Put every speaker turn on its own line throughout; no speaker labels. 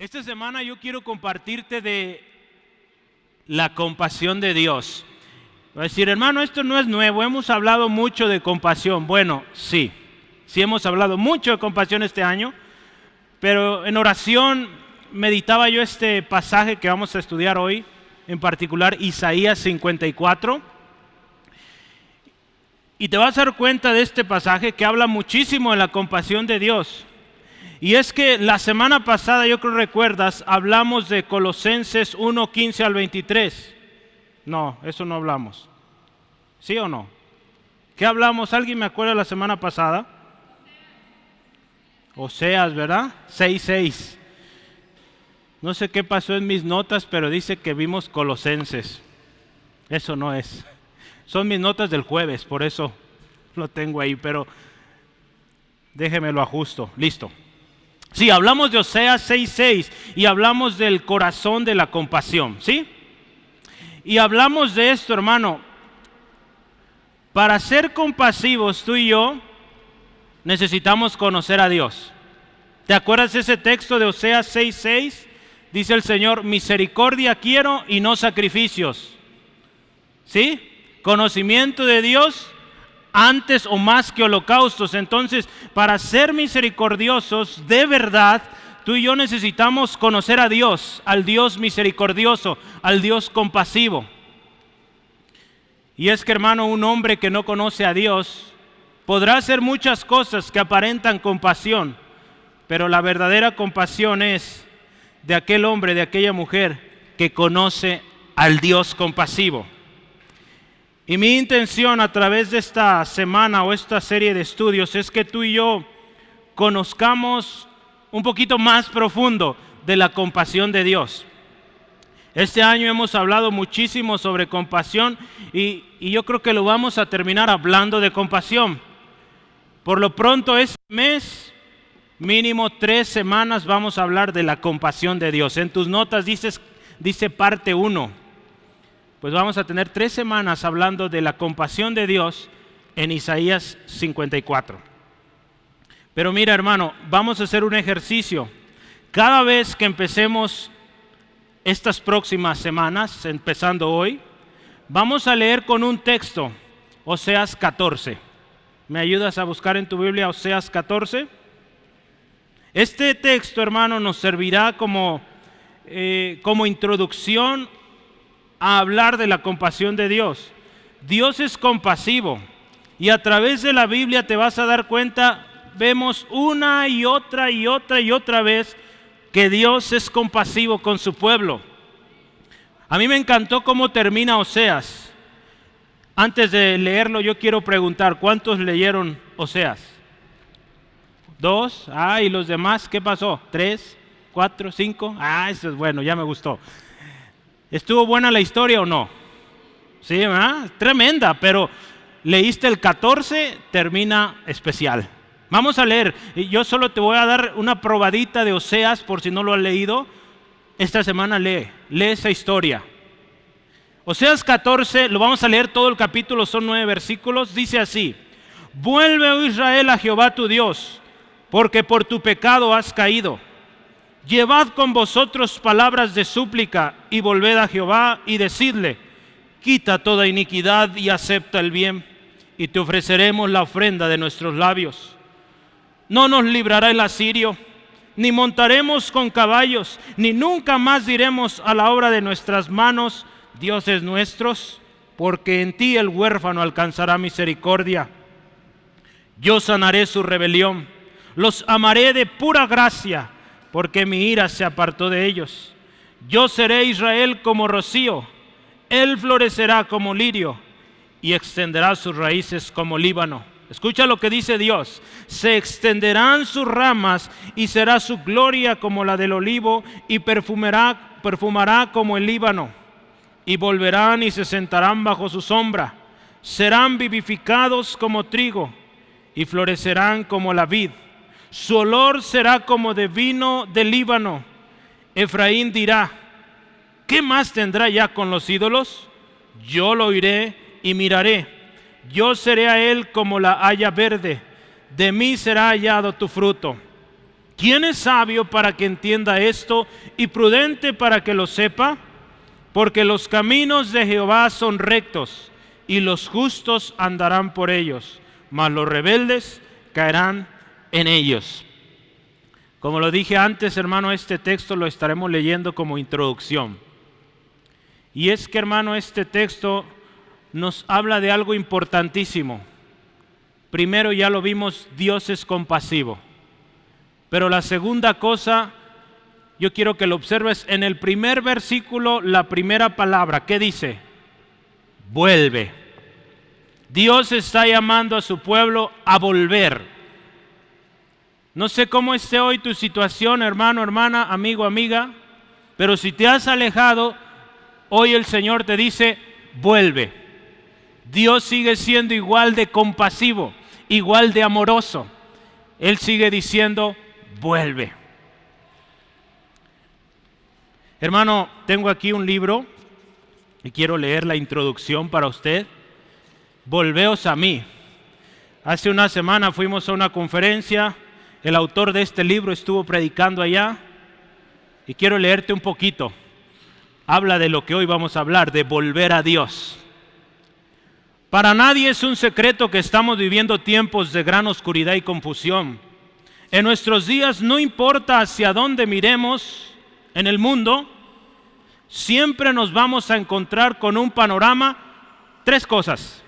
Esta semana yo quiero compartirte de la compasión de Dios. Va a decir, hermano, esto no es nuevo, hemos hablado mucho de compasión. Bueno, sí hemos hablado mucho de compasión este año, pero en oración meditaba yo este pasaje que vamos a estudiar hoy, en particular Isaías 54. Y te vas a dar cuenta de este pasaje que habla muchísimo de la compasión de Dios. Y es que la semana pasada, yo creo que recuerdas, hablamos de Colosenses 1, 15 al 23. No, eso no hablamos. ¿Sí o no? ¿Qué hablamos? ¿Alguien me acuerda la semana pasada? Oseas, ¿verdad? 6:6. No sé qué pasó en mis notas, pero dice que vimos Colosenses. Eso no es. Son mis notas del jueves, por eso lo tengo ahí, pero déjeme lo ajusto. Listo. Sí, hablamos de Oseas 6:6 y hablamos del corazón de la compasión, ¿sí? Y hablamos de esto, hermano. Para ser compasivos, tú y yo necesitamos conocer a Dios. ¿Te acuerdas de ese texto de Oseas 6:6? Dice el Señor, misericordia quiero y no sacrificios. ¿Sí? Conocimiento de Dios antes o más que holocaustos. Entonces, para ser misericordiosos de verdad, tú y yo necesitamos conocer a Dios, al Dios misericordioso, al Dios compasivo. Y es que, hermano, un hombre que no conoce a Dios podrá hacer muchas cosas que aparentan compasión, pero la verdadera compasión es de aquel hombre, de aquella mujer que conoce al Dios compasivo. Y mi intención a través de esta semana o esta serie de estudios es que tú y yo conozcamos un poquito más profundo de la compasión de Dios. Este año hemos hablado muchísimo sobre compasión y yo creo que lo vamos a terminar hablando de compasión. Por lo pronto este mes, mínimo 3 semanas vamos a hablar de la compasión de Dios. En tus notas dice parte 1. Pues vamos a tener 3 semanas hablando de la compasión de Dios en Isaías 54. Pero mira, hermano, vamos a hacer un ejercicio. Cada vez que empecemos estas próximas semanas, empezando hoy, vamos a leer con un texto, Oseas 14. ¿Me ayudas a buscar en tu Biblia Oseas 14? Este texto, hermano, nos servirá como introducción a hablar de la compasión de Dios. Dios es compasivo y a través de la Biblia te vas a dar cuenta, vemos una y otra vez que Dios es compasivo con su pueblo. A mí me encantó cómo termina Oseas. Antes de leerlo yo quiero preguntar, ¿cuántos leyeron Oseas? 2, ¿y los demás qué pasó? 3, 4, 5, eso es bueno, ya me gustó. ¿Estuvo buena la historia o no? Sí, ¿verdad? Tremenda, pero leíste el 14, termina especial. Vamos a leer, yo solo te voy a dar una probadita de Oseas por si no lo has leído. Esta semana lee esa historia. Oseas 14, lo vamos a leer todo el capítulo, son 9 versículos, dice así: Vuelve, oh Israel, a Jehová tu Dios, porque por tu pecado has caído. Llevad con vosotros palabras de súplica y volved a Jehová y decidle: quita toda iniquidad y acepta el bien, y te ofreceremos la ofrenda de nuestros labios. No nos librará el asirio, ni montaremos con caballos, ni nunca más diremos a la obra de nuestras manos: dioses nuestros, porque en ti el huérfano alcanzará misericordia. Yo sanaré su rebelión, los amaré de pura gracia, porque mi ira se apartó de ellos. Yo seré Israel como rocío, él florecerá como lirio y extenderá sus raíces como Líbano. Escucha lo que dice Dios: se extenderán sus ramas y será su gloria como la del olivo y perfumará como el Líbano. Y volverán y se sentarán bajo su sombra, serán vivificados como trigo y florecerán como la vid. Su olor será como de vino del Líbano. Efraín dirá: ¿qué más tendrá ya con los ídolos? Yo lo oiré y miraré. Yo seré a él como la haya verde. De mí será hallado tu fruto. ¿Quién es sabio para que entienda esto y prudente para que lo sepa? Porque los caminos de Jehová son rectos y los justos andarán por ellos, mas los rebeldes caerán en ellos. Como lo dije antes, hermano, este texto lo estaremos leyendo como introducción. Y es que, hermano, este texto nos habla de algo importantísimo. Primero, ya lo vimos, Dios es compasivo. Pero la segunda cosa, yo quiero que lo observes en el primer versículo, la primera palabra. ¿Qué dice? Vuelve. Dios está llamando a su pueblo a volver. No sé cómo esté hoy tu situación, hermano, hermana, amigo, amiga, pero si te has alejado, hoy el Señor te dice, vuelve. Dios sigue siendo igual de compasivo, igual de amoroso. Él sigue diciendo, vuelve. Hermano, tengo aquí un libro y quiero leer la introducción para usted. Volveos a mí. Hace una semana fuimos a una conferencia, el autor de este libro estuvo predicando allá y quiero leerte un poquito. Habla de lo que hoy vamos a hablar, de volver a Dios. Para nadie es un secreto que estamos viviendo tiempos de gran oscuridad y confusión. En nuestros días, no importa hacia dónde miremos en el mundo, siempre nos vamos a encontrar con un panorama, tres cosas.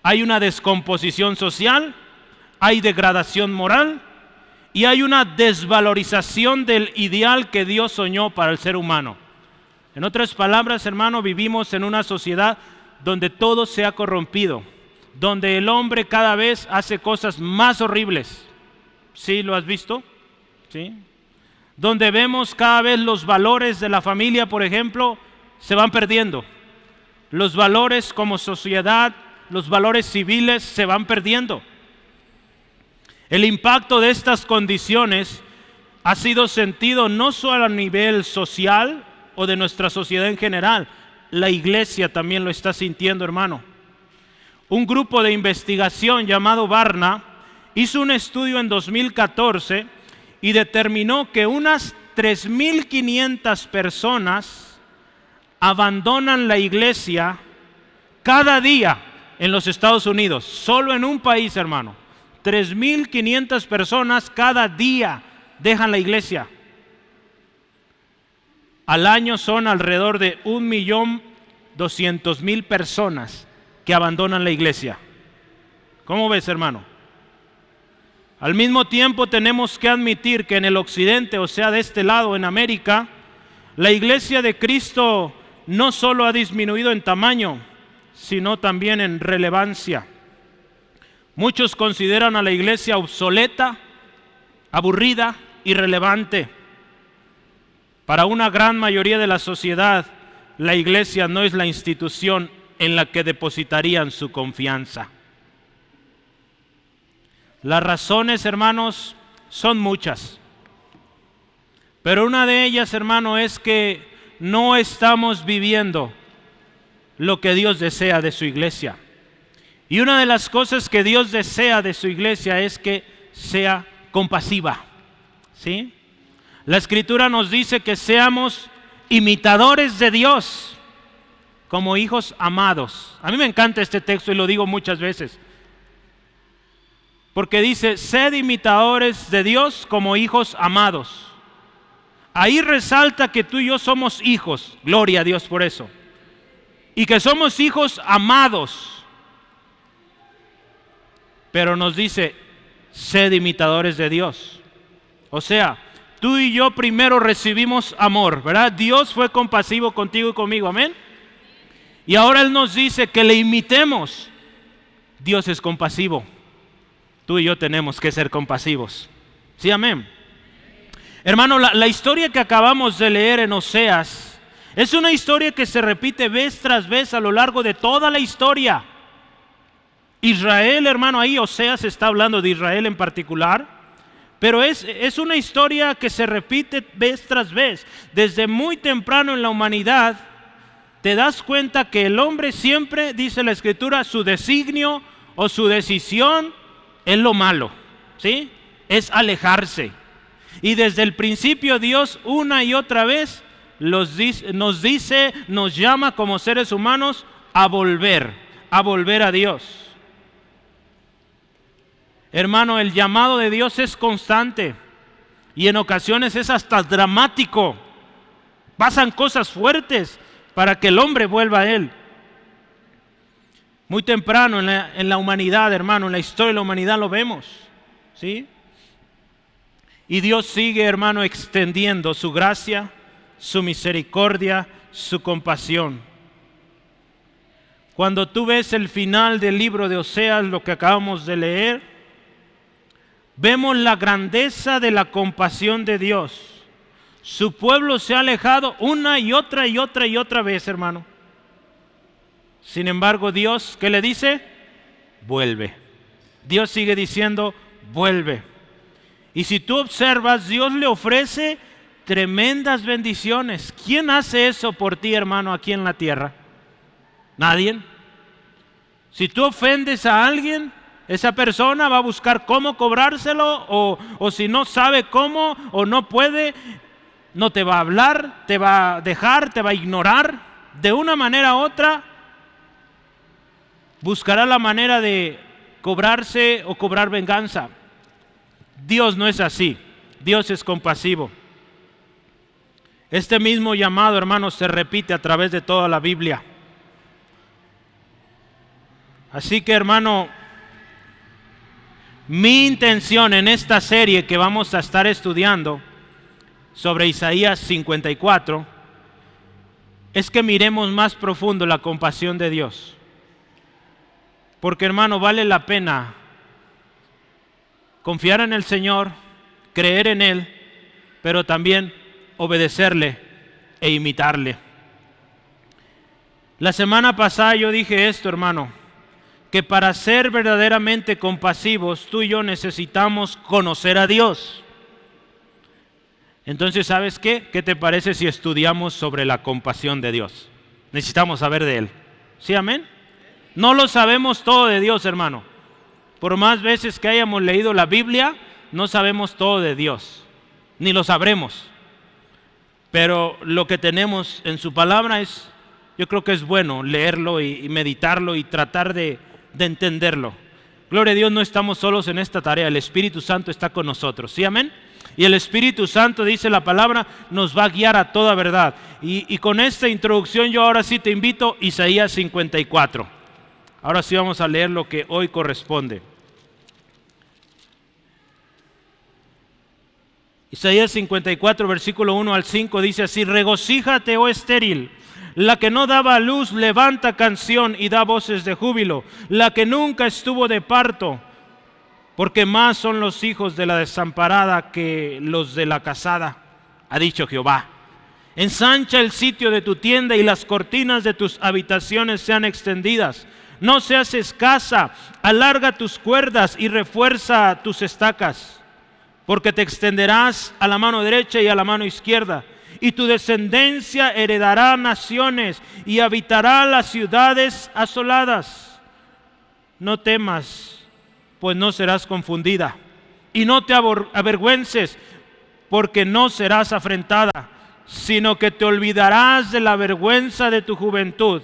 Hay una descomposición social, hay degradación moral y hay una desvalorización del ideal que Dios soñó para el ser humano. En otras palabras, hermano, vivimos en una sociedad donde todo se ha corrompido, donde el hombre cada vez hace cosas más horribles. ¿Sí lo has visto? ¿Sí? Donde vemos cada vez los valores de la familia, por ejemplo, se van perdiendo. Los valores como sociedad, los valores civiles se van perdiendo. El impacto de estas condiciones ha sido sentido no solo a nivel social o de nuestra sociedad en general, la iglesia también lo está sintiendo, hermano. Un grupo de investigación llamado Barna hizo un estudio en 2014 y determinó que unas 3.500 personas abandonan la iglesia cada día en los Estados Unidos, solo en un país, hermano. 3.500 personas cada día dejan la iglesia. Al año son alrededor de 1.200.000 personas que abandonan la iglesia. ¿Cómo ves, hermano? Al mismo tiempo tenemos que admitir que en el occidente, o sea, de este lado, en América, la iglesia de Cristo no solo ha disminuido en tamaño, sino también en relevancia. Muchos consideran a la iglesia obsoleta, aburrida, irrelevante. Para una gran mayoría de la sociedad, la iglesia no es la institución en la que depositarían su confianza. Las razones, hermanos, son muchas. Pero una de ellas, hermano, es que no estamos viviendo lo que Dios desea de su iglesia. Y una de las cosas que Dios desea de su iglesia es que sea compasiva. ¿Sí? La Escritura nos dice que seamos imitadores de Dios como hijos amados. A mí me encanta este texto y lo digo muchas veces. Porque dice, sed imitadores de Dios como hijos amados. Ahí resalta que tú y yo somos hijos, gloria a Dios por eso. Y que somos hijos amados. Pero nos dice, sed imitadores de Dios. O sea, tú y yo primero recibimos amor, ¿verdad? Dios fue compasivo contigo y conmigo, amén. Y ahora Él nos dice que le imitemos. Dios es compasivo. Tú y yo tenemos que ser compasivos. Sí, amén. Hermano, la historia que acabamos de leer en Oseas es una historia que se repite vez tras vez a lo largo de toda la historia. Israel, hermano, ahí Oseas está hablando de Israel en particular, pero es una historia que se repite vez tras vez. Desde muy temprano en la humanidad, te das cuenta que el hombre siempre, dice la Escritura, su designio o su decisión es lo malo, ¿sí? Es alejarse. Y desde el principio Dios una y otra vez nos llama como seres humanos a volver a Dios. Hermano, el llamado de Dios es constante y en ocasiones es hasta dramático. Pasan cosas fuertes para que el hombre vuelva a Él. Muy temprano en la humanidad, hermano, en la historia de la humanidad lo vemos, ¿sí? Y Dios sigue, hermano, extendiendo su gracia, su misericordia, su compasión. Cuando tú ves el final del libro de Oseas, lo que acabamos de leer, vemos la grandeza de la compasión de Dios. Su pueblo se ha alejado una y otra vez, hermano. Sin embargo, Dios, ¿qué le dice? Vuelve. Dios sigue diciendo, vuelve. Y si tú observas, Dios le ofrece tremendas bendiciones. ¿Quién hace eso por ti, hermano, aquí en la tierra? Nadie. Si tú ofendes a alguien, esa persona va a buscar cómo cobrárselo, o si no sabe cómo o no puede, no te va a hablar, te va a dejar, te va a ignorar. De una manera u otra, buscará la manera de cobrarse o cobrar venganza. Dios no es así. Dios es compasivo. Este mismo llamado, hermanos, se repite a través de toda la Biblia. Así que, hermano, mi intención en esta serie que vamos a estar estudiando sobre Isaías 54 es que miremos más profundo la compasión de Dios. Porque, hermano, vale la pena confiar en el Señor, creer en Él, pero también obedecerle e imitarle. La semana pasada yo dije esto, hermano, que para ser verdaderamente compasivos, tú y yo necesitamos conocer a Dios. Entonces, ¿sabes qué? ¿Qué te parece si estudiamos sobre la compasión de Dios? Necesitamos saber de Él. ¿Sí, amén? No lo sabemos todo de Dios, hermano. Por más veces que hayamos leído la Biblia, no sabemos todo de Dios, ni lo sabremos. Pero lo que tenemos en su palabra yo creo que es bueno leerlo y meditarlo y tratar de entenderlo. Gloria a Dios, no estamos solos en esta tarea, el Espíritu Santo está con nosotros, ¿sí, amén? Y el Espíritu Santo, dice la palabra, nos va a guiar a toda verdad. Y con esta introducción yo ahora sí te invito, Isaías 54. Ahora sí vamos a leer lo que hoy corresponde. Isaías 54, versículo 1 al 5 dice así: regocíjate, oh estéril, la que no daba a luz, levanta canción y da voces de júbilo, la que nunca estuvo de parto, porque más son los hijos de la desamparada que los de la casada, ha dicho Jehová. Ensancha el sitio de tu tienda y las cortinas de tus habitaciones sean extendidas. No seas escasa, alarga tus cuerdas y refuerza tus estacas, porque te extenderás a la mano derecha y a la mano izquierda, y tu descendencia heredará naciones y habitará las ciudades asoladas. No temas, pues no serás confundida, y no te avergüences, porque no serás afrentada, sino que te olvidarás de la vergüenza de tu juventud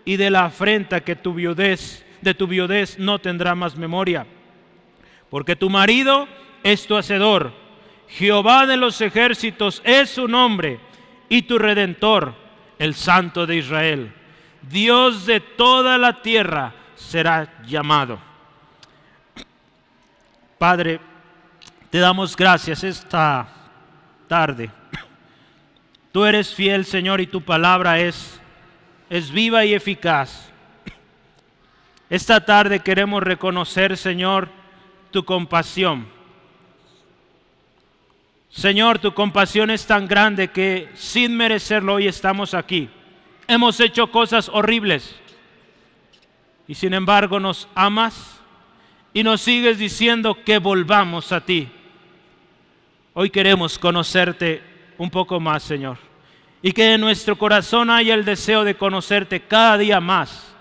y de la afrenta que de tu viudez no tendrá más memoria. Porque tu marido es tu hacedor, Jehová de los ejércitos es su nombre, y tu Redentor, el Santo de Israel. Dios de toda la tierra será llamado. Padre, te damos gracias esta tarde. Tú eres fiel, Señor, y tu palabra es viva y eficaz. Esta tarde queremos reconocer, Señor, tu compasión. Señor, tu compasión es tan grande que sin merecerlo hoy estamos aquí. Hemos hecho cosas horribles y sin embargo nos amas y nos sigues diciendo que volvamos a ti. Hoy queremos conocerte un poco más, Señor, y que en nuestro corazón haya el deseo de conocerte cada día más.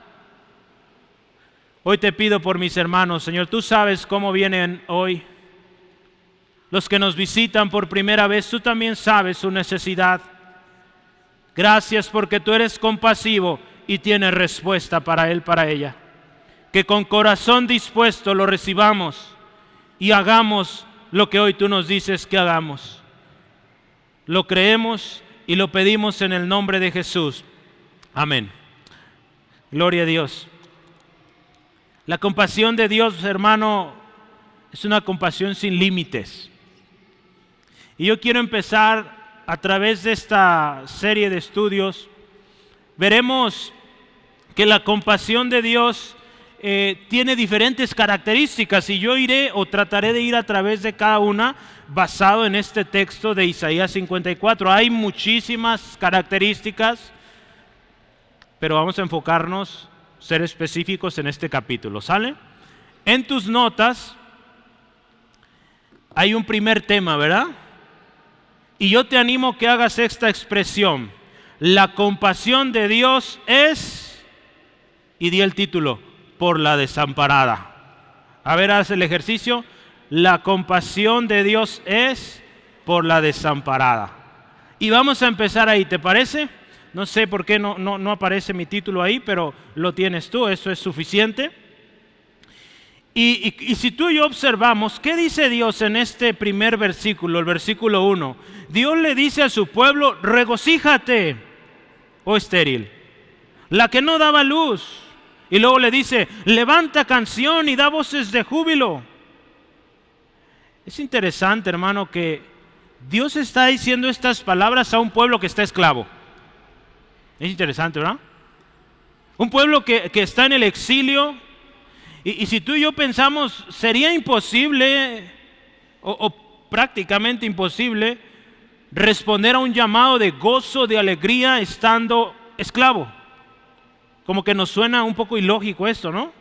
Hoy te pido por mis hermanos, Señor, tú sabes cómo vienen hoy. los que nos visitan por primera vez, tú también sabes su necesidad. Gracias porque tú eres compasivo y tienes respuesta para él, para ella. Que con corazón dispuesto lo recibamos y hagamos lo que hoy tú nos dices que hagamos. Lo creemos y lo pedimos en el nombre de Jesús. Amén. Gloria a Dios. La compasión de Dios, hermano, es una compasión sin límites. Y yo quiero empezar a través de esta serie de estudios. Veremos que la compasión de Dios tiene diferentes características y yo iré o trataré de ir a través de cada una basado en este texto de Isaías 54. Hay muchísimas características, pero vamos a enfocarnos, ser específicos en este capítulo, ¿sale? En tus notas hay un primer tema, ¿verdad? Y yo te animo que hagas esta expresión: la compasión de Dios es, y di el título, por la desamparada. A ver, haz el ejercicio. La compasión de Dios es por la desamparada. Y vamos a empezar ahí, ¿te parece? No sé por qué no aparece mi título ahí, pero lo tienes tú, eso es suficiente. Y si tú y yo observamos, ¿qué dice Dios en este primer versículo, el versículo 1? Dios le dice a su pueblo: regocíjate, oh estéril, la que no daba luz. Y luego le dice: levanta canción y da voces de júbilo. Es interesante, hermano, que Dios está diciendo estas palabras a un pueblo que está esclavo. Es interesante, ¿verdad? Un pueblo que está en el exilio. Y si tú y yo pensamos, sería imposible o prácticamente imposible responder a un llamado de gozo, de alegría, estando esclavo. Como que nos suena un poco ilógico esto, ¿no?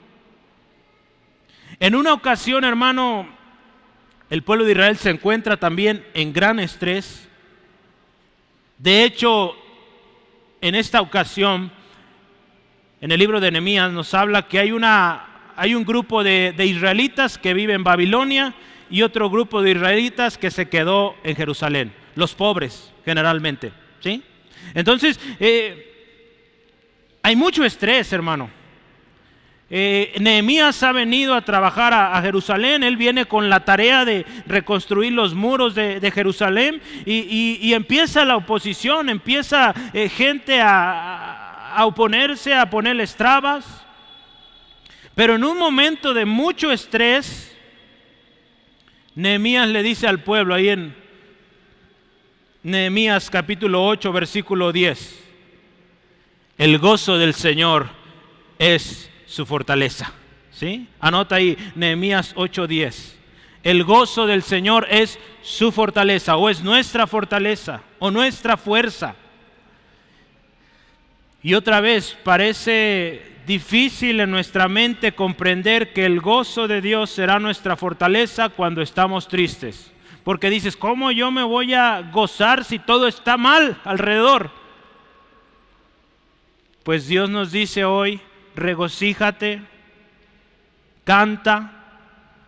En una ocasión, hermano, el pueblo de Israel se encuentra también en gran estrés. De hecho, en esta ocasión, en el libro de Nehemías nos habla que hay un grupo de israelitas que vive en Babilonia y otro grupo de israelitas que se quedó en Jerusalén. Los pobres, generalmente, ¿sí? Entonces, hay mucho estrés, hermano. Nehemías ha venido a trabajar a Jerusalén. Él viene con la tarea de reconstruir los muros de Jerusalén y empieza la oposición, empieza gente a oponerse, a ponerles trabas. Pero en un momento de mucho estrés, Nehemías le dice al pueblo, ahí en Nehemías capítulo 8, versículo 10, el gozo del Señor es su fortaleza. ¿Sí? Anota ahí, Nehemías 8:10. El gozo del Señor es su fortaleza, o es nuestra fortaleza, o nuestra fuerza. Y otra vez, parece difícil en nuestra mente comprender que el gozo de Dios será nuestra fortaleza cuando estamos tristes. Porque dices, ¿cómo yo me voy a gozar si todo está mal alrededor? Pues Dios nos dice hoy: regocíjate, canta,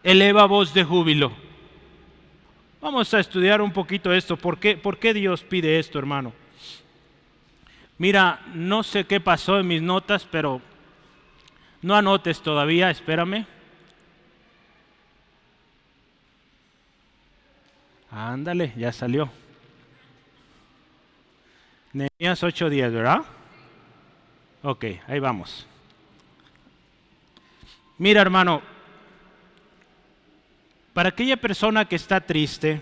eleva voz de júbilo. Vamos a estudiar un poquito esto. ¿Por qué Dios pide esto, hermano? Mira, no sé qué pasó en mis notas, pero no anotes todavía, espérame. Ándale, ya salió. Nehemías 8:10, ¿verdad? Ok, ahí vamos. Mira, hermano, para aquella persona que está triste,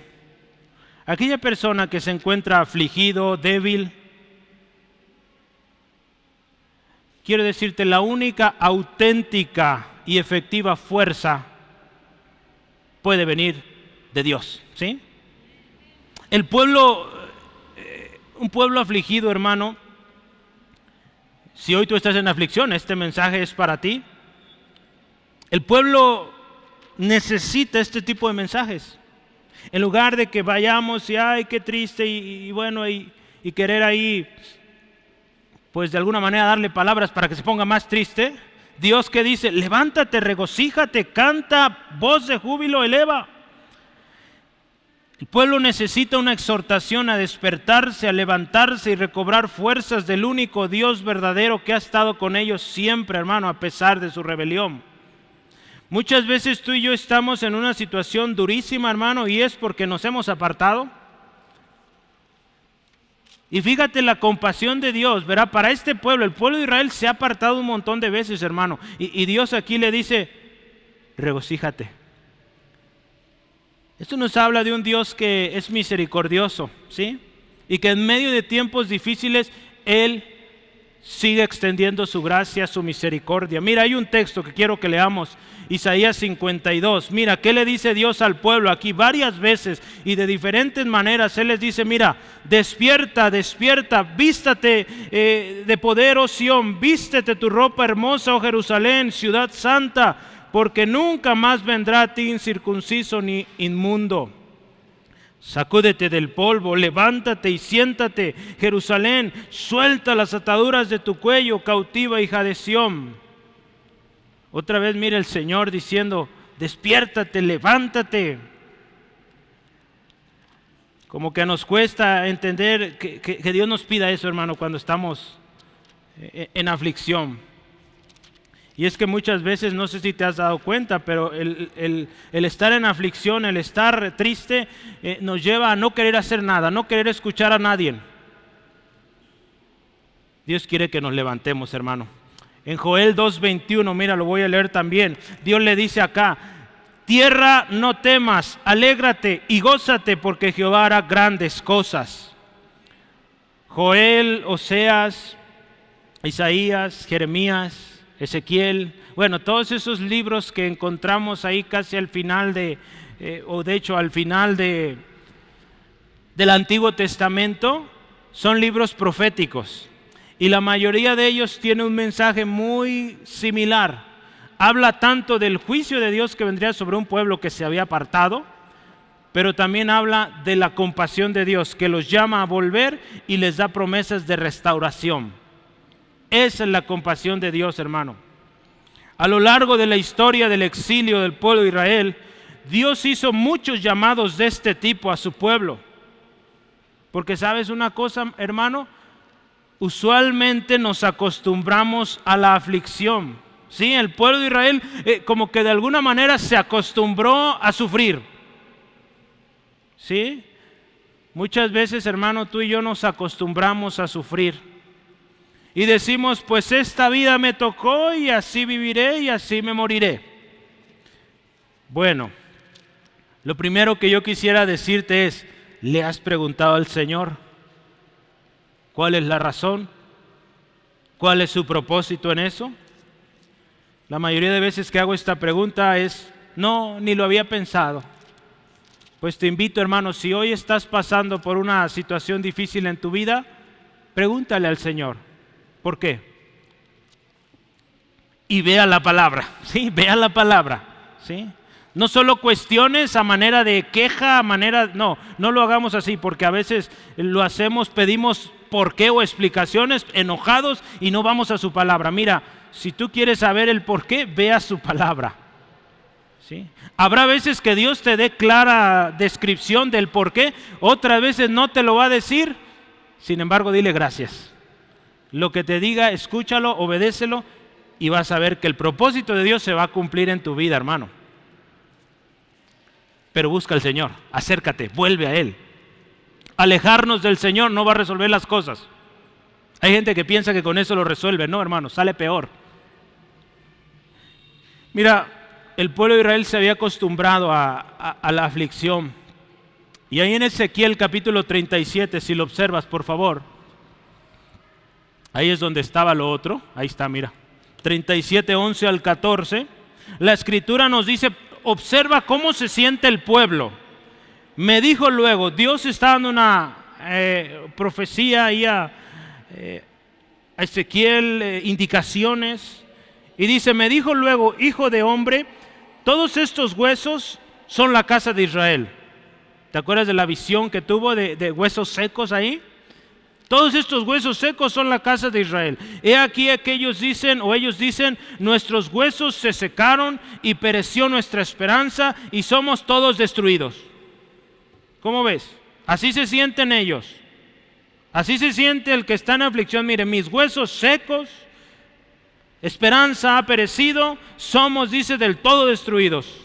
aquella persona que se encuentra afligido, débil, quiero decirte, la única auténtica y efectiva fuerza puede venir de Dios, ¿sí? El pueblo, un pueblo afligido, hermano, si hoy tú estás en aflicción, este mensaje es para ti. El pueblo necesita este tipo de mensajes. En lugar de que vayamos y ay, qué triste y bueno, y querer ahí, pues de alguna manera darle palabras para que se ponga más triste, Dios que dice: levántate, regocíjate, canta, voz de júbilo, eleva. El pueblo necesita una exhortación a despertarse, a levantarse y recobrar fuerzas del único Dios verdadero que ha estado con ellos siempre, hermano, a pesar de su rebelión. Muchas veces tú y yo estamos en una situación durísima, hermano, y es porque nos hemos apartado. Y fíjate la compasión de Dios, ¿verdad? Para este pueblo, el pueblo de Israel se ha apartado un montón de veces, hermano. Y Dios aquí le dice, regocíjate. Esto nos habla de un Dios que es misericordioso, ¿sí? Y que en medio de tiempos difíciles, Él sigue extendiendo su gracia, su misericordia. Mira, hay un texto que quiero que leamos, Isaías 52. Mira, ¿qué le dice Dios al pueblo aquí? Varias veces y de diferentes maneras. Él les dice, mira, despierta, despierta, vístate de poder, oh Sión, vístete tu ropa hermosa, oh Jerusalén, ciudad santa, porque nunca más vendrá a ti incircunciso ni inmundo. Sacúdete del polvo, levántate y siéntate, Jerusalén, suelta las ataduras de tu cuello, cautiva hija de Sión. Otra vez mira el Señor diciendo, despiértate, levántate. Como que nos cuesta entender que Dios nos pida eso, hermano, cuando estamos en aflicción. Y es que muchas veces, no sé si te has dado cuenta, pero el estar en aflicción, el estar triste, nos lleva a no querer hacer nada, no querer escuchar a nadie. Dios quiere que nos levantemos, hermano. En Joel 2:21, mira, lo voy a leer también. Dios le dice acá, tierra, no temas, alégrate y gózate, porque Jehová hará grandes cosas. Joel, Oseas, Isaías, Jeremías, Ezequiel, bueno, todos esos libros que encontramos ahí casi al final o de hecho al final del Antiguo Testamento, son libros proféticos. Y la mayoría de ellos tiene un mensaje muy similar. Habla tanto del juicio de Dios que vendría sobre un pueblo que se había apartado, pero también habla de la compasión de Dios, que los llama a volver y les da promesas de restauración. Esa es la compasión de Dios, hermano. A lo largo de la historia del exilio del pueblo de Israel, Dios hizo muchos llamados de este tipo a su pueblo. Porque sabes una cosa, hermano, usualmente nos acostumbramos a la aflicción. Sí, el pueblo de Israel como que de alguna manera se acostumbró a sufrir. Sí, muchas veces, hermano, tú y yo nos acostumbramos a sufrir. Y decimos, pues esta vida me tocó y así viviré y así me moriré. Bueno, lo primero que yo quisiera decirte es, ¿le has preguntado al Señor cuál es la razón? ¿Cuál es su propósito en eso? La mayoría de veces que hago esta pregunta es, no, ni lo había pensado. Pues te invito, hermano, si hoy estás pasando por una situación difícil en tu vida, pregúntale al Señor. ¿Por qué? Y vea la palabra, ¿sí? Vea la palabra, ¿sí? No solo cuestiones a manera de queja, no lo hagamos así, porque a veces lo hacemos, pedimos por qué o explicaciones enojados y no vamos a su palabra. Mira, si tú quieres saber el por qué, vea su palabra, ¿sí? Habrá veces que Dios te dé clara descripción del por qué, otras veces no te lo va a decir, sin embargo, dile gracias. Lo que te diga, escúchalo, obedécelo y vas a ver que el propósito de Dios se va a cumplir en tu vida, hermano. Pero busca al Señor, acércate, vuelve a Él. Alejarnos del Señor no va a resolver las cosas. Hay gente que piensa que con eso lo resuelve. No, hermano, sale peor. Mira, el pueblo de Israel se había acostumbrado a la aflicción. Y ahí en Ezequiel capítulo 37, si lo observas, por favor. Ahí es donde estaba lo otro. Ahí está, mira. 37, 11 al 14. La Escritura nos dice, observa cómo se siente el pueblo. Me dijo luego, Dios está dando una profecía ahí a Ezequiel, indicaciones. Y dice, me dijo luego, hijo de hombre, todos estos huesos son la casa de Israel. ¿Te acuerdas de la visión que tuvo de huesos secos ahí? Todos estos huesos secos son la casa de Israel. He aquí que ellos dicen, nuestros huesos se secaron y pereció nuestra esperanza y somos todos destruidos. ¿Cómo ves? Así se sienten ellos. Así se siente el que está en aflicción. Mire, mis huesos secos, esperanza ha perecido, somos, dice, del todo destruidos.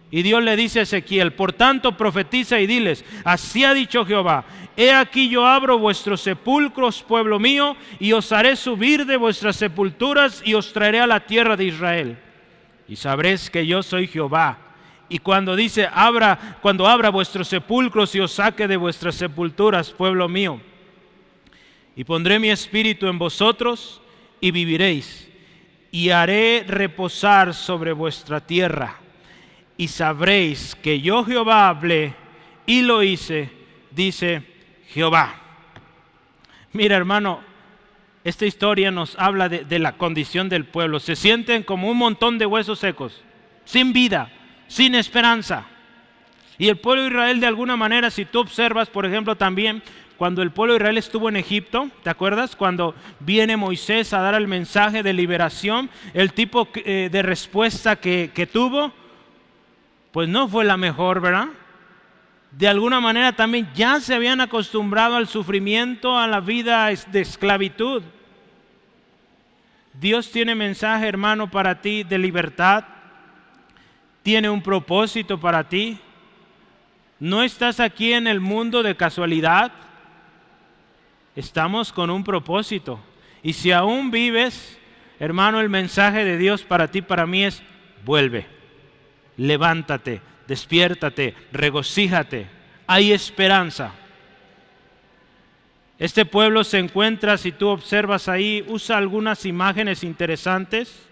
Y Dios le dice a Ezequiel, por tanto profetiza y diles, así ha dicho Jehová, he aquí yo abro vuestros sepulcros, pueblo mío, y os haré subir de vuestras sepulturas y os traeré a la tierra de Israel. Y sabréis que yo soy Jehová. Y cuando dice, cuando abra vuestros sepulcros y os saque de vuestras sepulturas, pueblo mío, y pondré mi espíritu en vosotros y viviréis, y haré reposar sobre vuestra tierra. Y sabréis que yo Jehová hablé y lo hice, dice Jehová. Mira, hermano, esta historia nos habla de la condición del pueblo. Se sienten como un montón de huesos secos, sin vida, sin esperanza. Y el pueblo de Israel, de alguna manera, si tú observas, por ejemplo, también cuando el pueblo de Israel estuvo en Egipto, ¿te acuerdas? Cuando viene Moisés a dar el mensaje de liberación, el tipo de respuesta que tuvo, pues no fue la mejor, ¿verdad? De alguna manera también ya se habían acostumbrado al sufrimiento, a la vida de esclavitud. Dios tiene mensaje, hermano, para ti de libertad. Tiene un propósito para ti. No estás aquí en el mundo de casualidad. Estamos con un propósito. Y si aún vives, hermano, el mensaje de Dios para ti, para mí es: vuelve. Levántate, despiértate, regocíjate, hay esperanza. Este pueblo se encuentra, si tú observas ahí, usa algunas imágenes interesantes.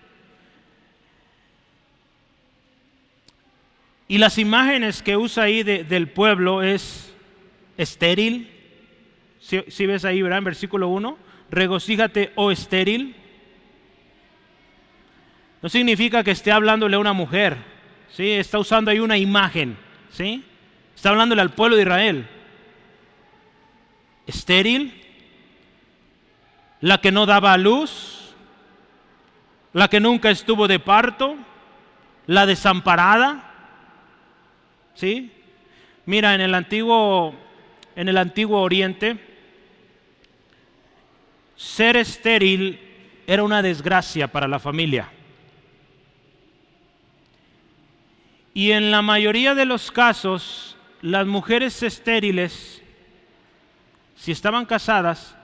Y las imágenes que usa ahí del pueblo es estéril. Si ves ahí, ¿verdad? En versículo 1, regocíjate, oh estéril. No significa que esté hablándole a una mujer. ¿Sí? Está usando ahí una imagen, ¿sí? Está hablándole al pueblo de Israel. Estéril, la que no daba a luz, la que nunca estuvo de parto, la desamparada, ¿sí? Mira, en el antiguo Oriente, ser estéril era una desgracia para la familia. Y en la mayoría de los casos, las mujeres estériles, si estaban casadas,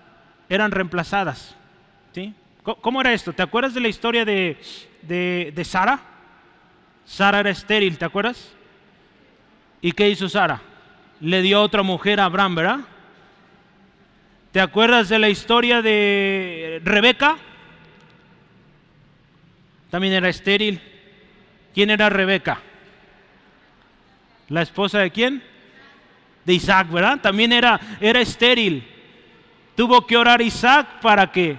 eran reemplazadas, ¿sí? ¿Cómo era esto? ¿Te acuerdas de la historia de Sara? Sara era estéril, ¿te acuerdas? ¿Y qué hizo Sara? Le dio a otra mujer a Abraham, ¿verdad? ¿Te acuerdas de la historia de Rebeca? También era estéril. ¿Quién era Rebeca? ¿La esposa de quién? De Isaac, ¿verdad? También era estéril. Tuvo que orar Isaac para que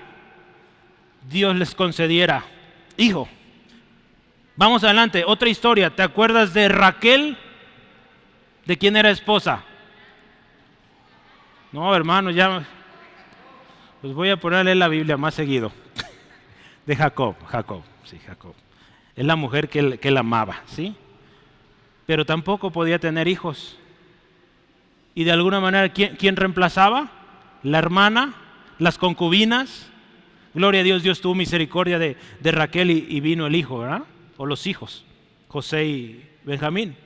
Dios les concediera hijo. Vamos adelante, otra historia. ¿Te acuerdas de Raquel? ¿De quién era esposa? No, hermano, ya pues voy a poner a leer la Biblia más seguido. De Jacob. Es la mujer que él amaba, ¿sí? Pero tampoco podía tener hijos. Y de alguna manera, ¿quién reemplazaba? La hermana, las concubinas. Gloria a Dios, Dios tuvo misericordia de Raquel y vino el hijo, ¿verdad? O los hijos, José y Benjamín.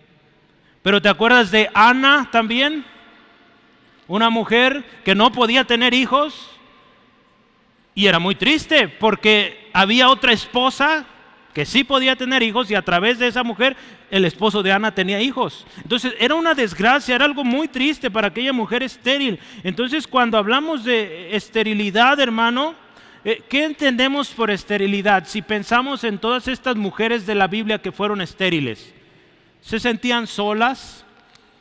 Pero ¿te acuerdas de Ana también? Una mujer que no podía tener hijos y era muy triste porque había otra esposa que sí podía tener hijos y a través de esa mujer el esposo de Ana tenía hijos. Entonces era una desgracia, era algo muy triste para aquella mujer estéril. Entonces cuando hablamos de esterilidad, hermano, ¿qué entendemos por esterilidad? Si pensamos en todas estas mujeres de la Biblia que fueron estériles, se sentían solas,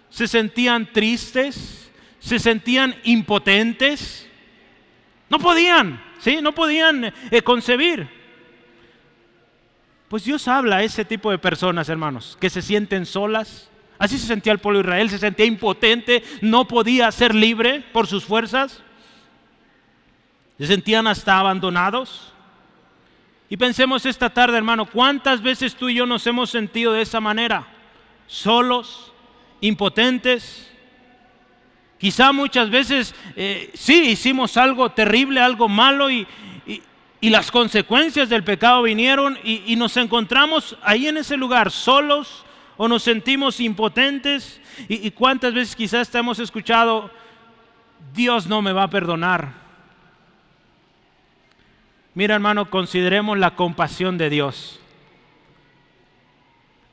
se sentían tristes, se sentían impotentes, no podían, ¿sí? No podían concebir. Pues Dios habla a ese tipo de personas, hermanos, que se sienten solas. Así se sentía el pueblo de Israel, se sentía impotente, no podía ser libre por sus fuerzas. Se sentían hasta abandonados. Y pensemos esta tarde, hermano, ¿cuántas veces tú y yo nos hemos sentido de esa manera? Solos, impotentes, Quizá muchas veces sí hicimos algo terrible, algo malo y las consecuencias del pecado vinieron y nos encontramos ahí en ese lugar solos o nos sentimos impotentes. Y cuántas veces quizás te hemos escuchado: Dios no me va a perdonar. Mira, hermano, consideremos la compasión de Dios.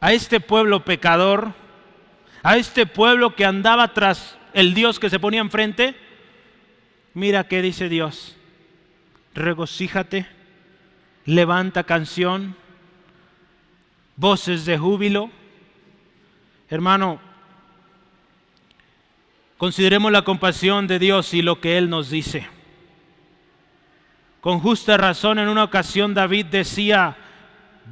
A este pueblo pecador, a este pueblo que andaba tras el Dios que se ponía enfrente, mira qué dice Dios: regocíjate, levanta canción, voces de júbilo. Hermano, consideremos la compasión de Dios y lo que Él nos dice. Con justa razón en una ocasión David decía: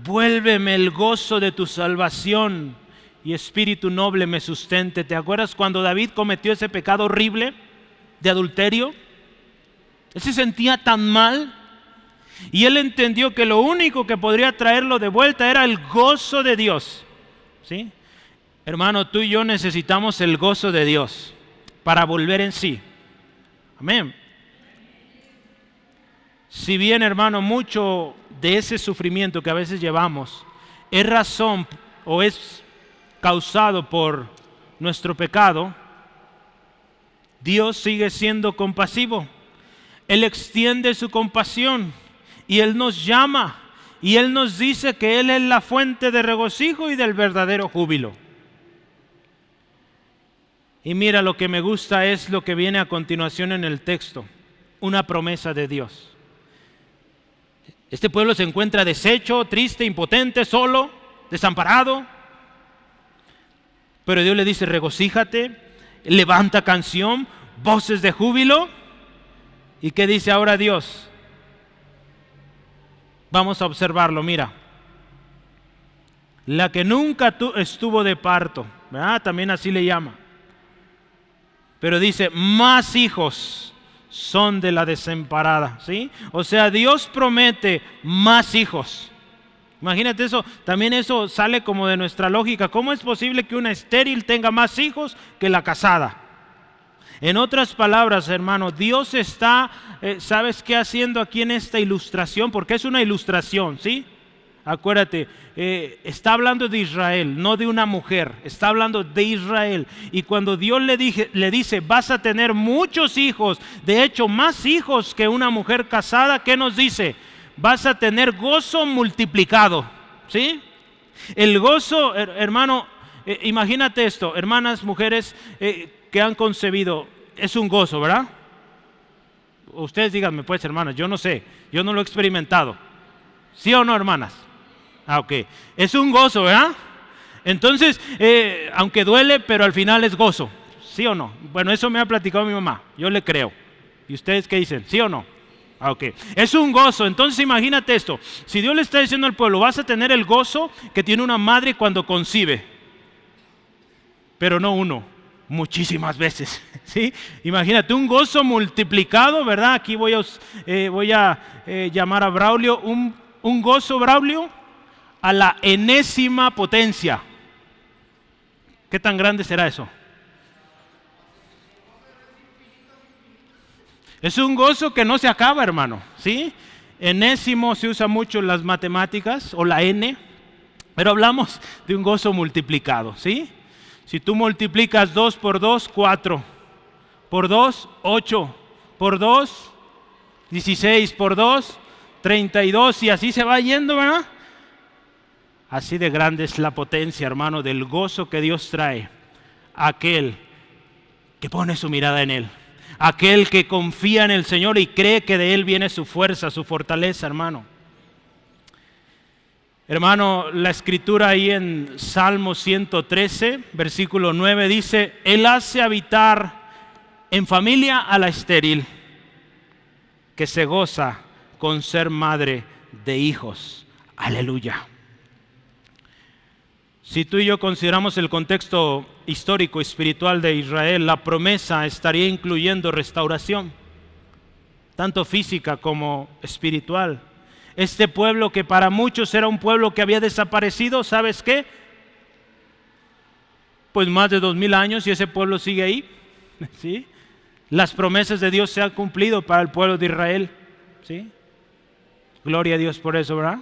vuélveme el gozo de tu salvación y espíritu noble me sustente. ¿Te acuerdas cuando David cometió ese pecado horrible de adulterio? Él se sentía tan mal y él entendió que lo único que podría traerlo de vuelta era el gozo de Dios. ¿Sí? Hermano, tú y yo necesitamos el gozo de Dios para volver en sí. Amén. Si bien, hermano, mucho de ese sufrimiento que a veces llevamos es razón o es causado por nuestro pecado, Dios sigue siendo compasivo. Él extiende su compasión y Él nos llama y Él nos dice que Él es la fuente de regocijo y del verdadero júbilo. Y mira, lo que me gusta es lo que viene a continuación en el texto, una promesa de Dios. Este pueblo se encuentra deshecho, triste, impotente, solo, desamparado. Pero Dios le dice: regocíjate, levanta canción, voces de júbilo. ¿Y qué dice ahora Dios? Vamos a observarlo, mira. La que nunca estuvo de parto, ¿verdad? También así le llama. Pero dice: más hijos son de la desamparada, ¿sí? O sea, Dios promete más hijos. Imagínate eso, también eso sale como de nuestra lógica. ¿Cómo es posible que una estéril tenga más hijos que la casada? En otras palabras, hermano, Dios está, ¿sabes qué haciendo aquí en esta ilustración? Porque es una ilustración, ¿sí? Acuérdate, está hablando de Israel, no de una mujer, está hablando de Israel. Y cuando Dios le dice: vas a tener muchos hijos, de hecho más hijos que una mujer casada, ¿qué nos dice? Vas a tener gozo multiplicado, ¿sí? El gozo, hermano, imagínate esto, hermanas, mujeres que han concebido, es un gozo, ¿verdad? Ustedes díganme pues, hermanas, yo no sé, yo no lo he experimentado. ¿Sí o no, hermanas? Ok, es un gozo, ¿verdad? Entonces, aunque duele, pero al final es gozo, ¿sí o no? Bueno, eso me ha platicado mi mamá, yo le creo. ¿Y ustedes qué dicen? ¿Sí o no? Ok, es un gozo. Entonces imagínate esto, si Dios le está diciendo al pueblo: vas a tener el gozo que tiene una madre cuando concibe, pero no uno, muchísimas veces, ¿sí? Imagínate un gozo multiplicado, ¿verdad? Aquí voy a llamar a Braulio, un gozo, Braulio, a la enésima potencia. ¿Qué tan grande será eso? Es un gozo que no se acaba, hermano, ¿sí? Enésimo se usa mucho en las matemáticas, o la N, pero hablamos de un gozo multiplicado, ¿sí? Si tú multiplicas 2 por 2, 4, por 2, 8, por 2, 16, por 2, 32, y así se va yendo, ¿verdad? Así de grande es la potencia, hermano, del gozo que Dios trae a aquel que pone su mirada en Él, aquel que confía en el Señor y cree que de Él viene su fuerza, su fortaleza, hermano. Hermano, la escritura ahí en Salmo 113, versículo 9 dice: Él hace habitar en familia a la estéril, que se goza con ser madre de hijos. Aleluya. Si tú y yo consideramos el contexto histórico, espiritual de Israel, la promesa estaría incluyendo restauración, tanto física como espiritual. Este pueblo que para muchos era un pueblo que había desaparecido, ¿sabes qué? Pues más de 2000 años y ese pueblo sigue ahí, ¿sí? las promesas de Dios se han cumplido para el pueblo de Israel. ¿Sí? Gloria a Dios por eso, ¿verdad?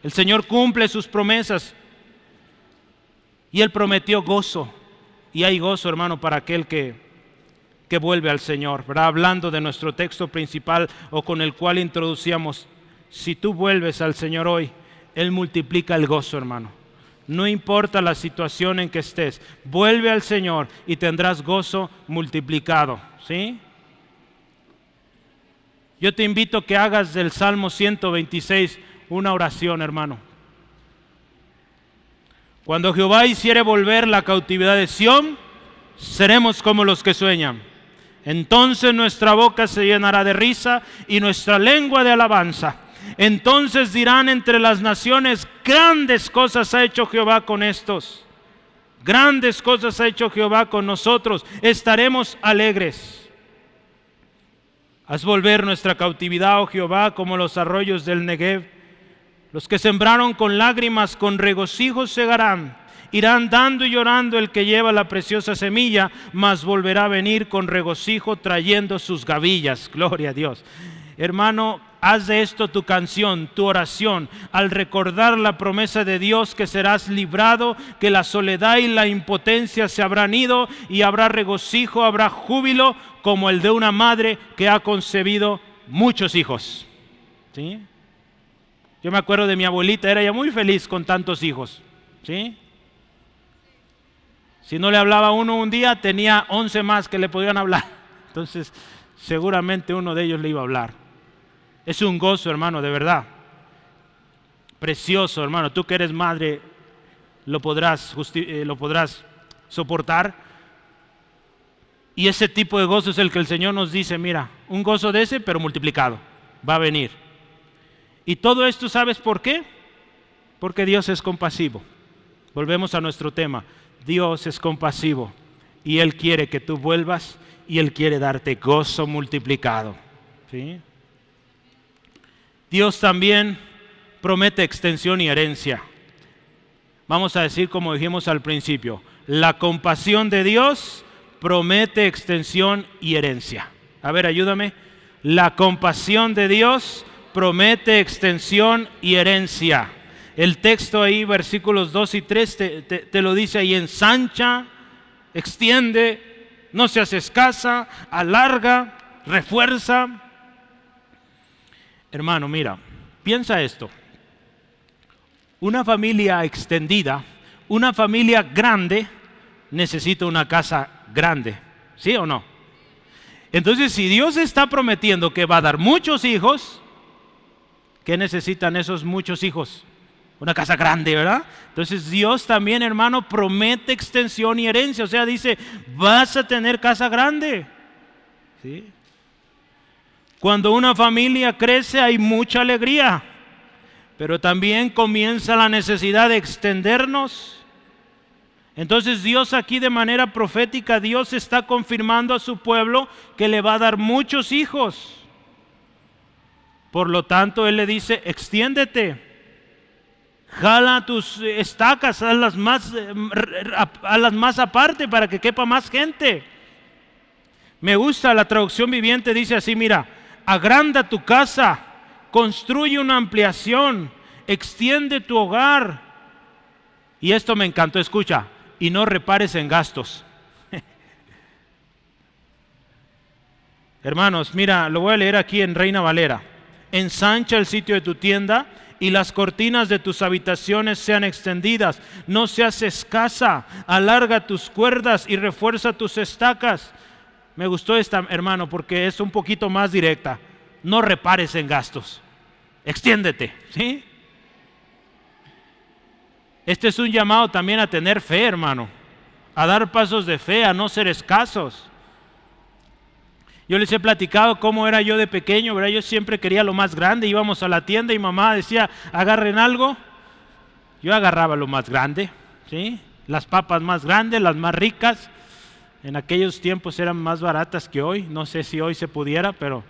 El Señor cumple sus promesas. Y Él prometió gozo. Y hay gozo, hermano, para aquel que vuelve al Señor, ¿verdad? Hablando de nuestro texto principal o con el cual introducíamos, si tú vuelves al Señor hoy, Él multiplica el gozo, hermano. No importa la situación en que estés, vuelve al Señor y tendrás gozo multiplicado, ¿sí? Yo te invito a que hagas del Salmo 126 una oración, hermano. Cuando Jehová hiciere volver la cautividad de Sión, seremos como los que sueñan. Entonces nuestra boca se llenará de risa y nuestra lengua de alabanza. Entonces dirán entre las naciones, grandes cosas ha hecho Jehová con estos. Grandes cosas ha hecho Jehová con nosotros. Estaremos alegres. Haz volver nuestra cautividad, oh Jehová, como los arroyos del Negev. Los que sembraron con lágrimas, con regocijo segarán. Irán dando y llorando el que lleva la preciosa semilla, mas volverá a venir con regocijo trayendo sus gavillas. Gloria a Dios. Hermano, haz de esto tu canción, tu oración, al recordar la promesa de Dios que serás librado, que la soledad y la impotencia se habrán ido y habrá regocijo, habrá júbilo como el de una madre que ha concebido muchos hijos. ¿Sí? Yo me acuerdo de mi abuelita, era ella muy feliz con tantos hijos. ¿Sí? Si no le hablaba uno un día, tenía 11 más que le podían hablar. Entonces, seguramente uno de ellos le iba a hablar. Es un gozo, hermano, de verdad. Precioso, hermano. Tú que eres madre, lo podrás soportar. Y ese tipo de gozo es el que el Señor nos dice, mira, un gozo de ese, pero multiplicado. Va a venir. Y todo esto, ¿sabes por qué? Porque Dios es compasivo. Volvemos a nuestro tema. Dios es compasivo y Él quiere que tú vuelvas y Él quiere darte gozo multiplicado. ¿Sí? Dios también promete extensión y herencia. Vamos a decir como dijimos al principio, la compasión de Dios promete extensión y herencia. A ver, ayúdame. La compasión de Dios promete extensión y herencia. El texto ahí, versículos 2 y 3, te lo dice ahí: ensancha, extiende, no seas escasa, alarga, refuerza. Hermano, mira, piensa esto. Una familia extendida, una familia grande, necesita una casa grande, ¿sí o no? Entonces, si Dios está prometiendo que va a dar muchos hijos, ¿qué necesitan esos muchos hijos? Una casa grande, ¿verdad? Entonces Dios también, hermano, promete extensión y herencia. O sea, dice, vas a tener casa grande. ¿Sí? Cuando una familia crece hay mucha alegría, pero también comienza la necesidad de extendernos. Entonces Dios aquí de manera profética, Dios está confirmando a su pueblo que le va a dar muchos hijos. Por lo tanto, Él le dice, extiéndete. Jala tus estacas, hazlas más aparte para que quepa más gente. Me gusta la traducción viviente, dice así, mira, agranda tu casa, construye una ampliación, extiende tu hogar. Y esto me encantó, escucha, y no repares en gastos. Hermanos, mira, lo voy a leer aquí en Reina Valera. Ensancha el sitio de tu tienda y las cortinas de tus habitaciones sean extendidas. No seas escasa, alarga tus cuerdas y refuerza tus estacas. Me gustó esta, hermano, porque es un poquito más directa. No repares en gastos. Extiéndete, ¿sí? Este es un llamado también a tener fe, hermano. A dar pasos de fe, a no ser escasos. Yo les he platicado cómo era yo de pequeño, ¿verdad? Yo siempre quería lo más grande. Íbamos a la tienda y mamá decía, agarren algo. Yo agarraba lo más grande, ¿sí? Las papas más grandes, las más ricas. En aquellos tiempos eran más baratas que hoy. No sé si hoy se pudiera, pero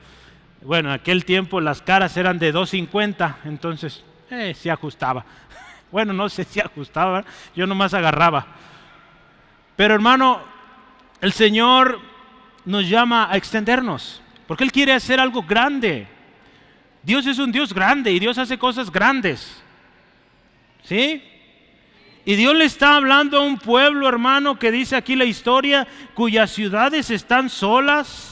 bueno, en aquel tiempo las caras eran de $2.50, entonces se ajustaba. Bueno, no sé si ajustaba, ¿verdad? Yo nomás agarraba. Pero hermano, el Señor nos llama a extendernos, porque Él quiere hacer algo grande. Dios es un Dios grande y Dios hace cosas grandes, ¿sí? Y Dios le está hablando a un pueblo, hermano, que dice aquí la historia, cuyas ciudades están solas.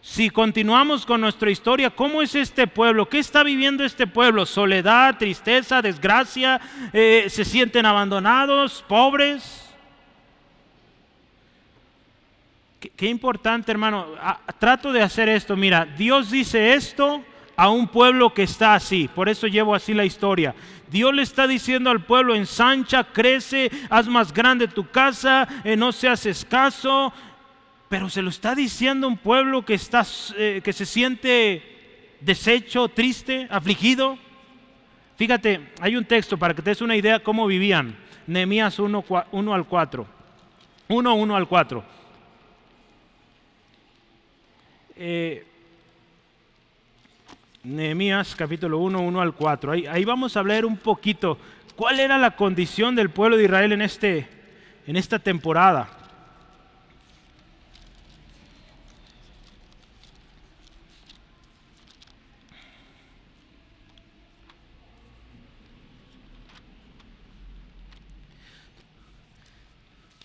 Si continuamos con nuestra historia, ¿cómo es este pueblo? ¿Qué está viviendo este pueblo? Soledad, tristeza, desgracia, se sienten abandonados, pobres. Qué importante, hermano. Trato de hacer esto. Mira, Dios dice esto a un pueblo que está así. Por eso llevo así la historia. Dios le está diciendo al pueblo: ensancha, crece, haz más grande tu casa, no seas escaso. Pero se lo está diciendo a un pueblo que se siente deshecho, triste, afligido. Fíjate, hay un texto para que te des una idea cómo vivían. Nehemías 1 al 4. 1 al 4. Nehemías capítulo 1 al 4. Ahí vamos a hablar un poquito cuál era la condición del pueblo de Israel en esta temporada.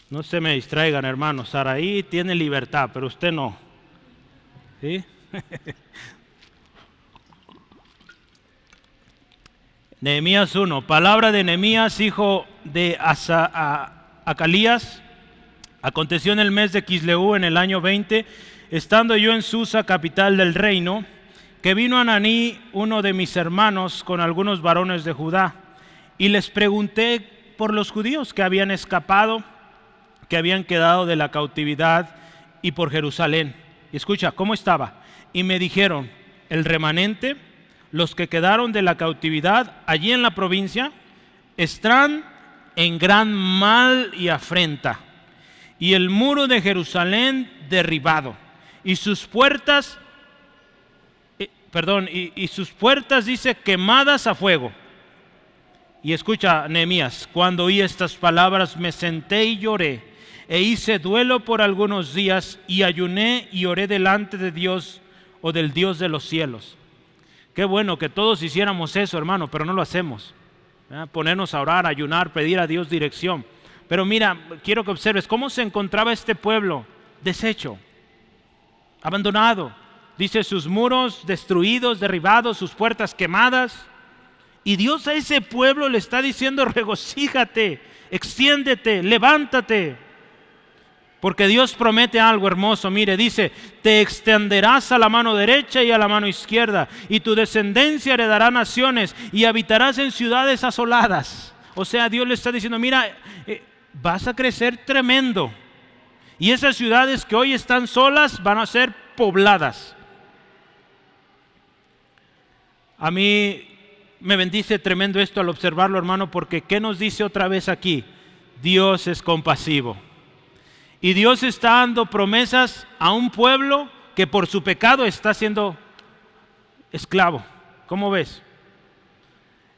No se me distraigan, hermanos. Saraí tiene libertad, pero usted no. ¿Sí? Nehemías 1. Palabra de Nehemías, hijo de Acalías. Aconteció en el mes de Quisleu, en el año 20, estando yo en Susa, capital del reino, que vino Ananí, uno de mis hermanos, con algunos varones de Judá, y les pregunté por los judíos que habían escapado, que habían quedado de la cautividad, y por Jerusalén. Y escucha, ¿cómo estaba? Y me dijeron: el remanente, los que quedaron de la cautividad allí en la provincia, están en gran mal y afrenta, y el muro de Jerusalén derribado, y sus puertas, y sus puertas, dice, quemadas a fuego. Y escucha, Nehemías: cuando oí estas palabras me senté y lloré, e hice duelo por algunos días, y ayuné y oré delante de Dios, o del Dios de los cielos. Qué bueno que todos hiciéramos eso, hermano, pero no lo hacemos. Ponernos a orar, ayunar, pedir a Dios dirección. Pero mira, quiero que observes cómo se encontraba este pueblo: deshecho, abandonado. Dice, sus muros destruidos, derribados, sus puertas quemadas. Y Dios a ese pueblo le está diciendo: regocíjate, extiéndete, levántate. Porque Dios promete algo hermoso. Mire, dice: te extenderás a la mano derecha y a la mano izquierda, y tu descendencia heredará naciones, y habitarás en ciudades asoladas. O sea, Dios le está diciendo: mira, vas a crecer tremendo, y esas ciudades que hoy están solas van a ser pobladas. A mí me bendice tremendo esto al observarlo, hermano, porque ¿qué nos dice otra vez aquí? Dios es compasivo. Y Dios está dando promesas a un pueblo que por su pecado está siendo esclavo. ¿Cómo ves?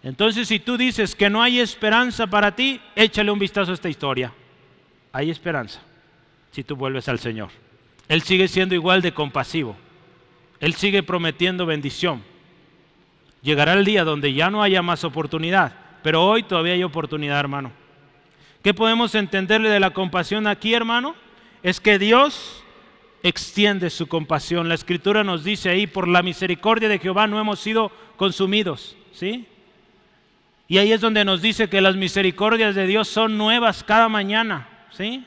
Entonces, si tú dices que no hay esperanza para ti, échale un vistazo a esta historia. Hay esperanza si tú vuelves al Señor. Él sigue siendo igual de compasivo. Él sigue prometiendo bendición. Llegará el día donde ya no haya más oportunidad, pero hoy todavía hay oportunidad, hermano. ¿Qué podemos entenderle de la compasión aquí, hermano? Es que Dios extiende su compasión. La Escritura nos dice ahí: por la misericordia de Jehová no hemos sido consumidos, ¿sí? Y ahí es donde nos dice que las misericordias de Dios son nuevas cada mañana, ¿sí?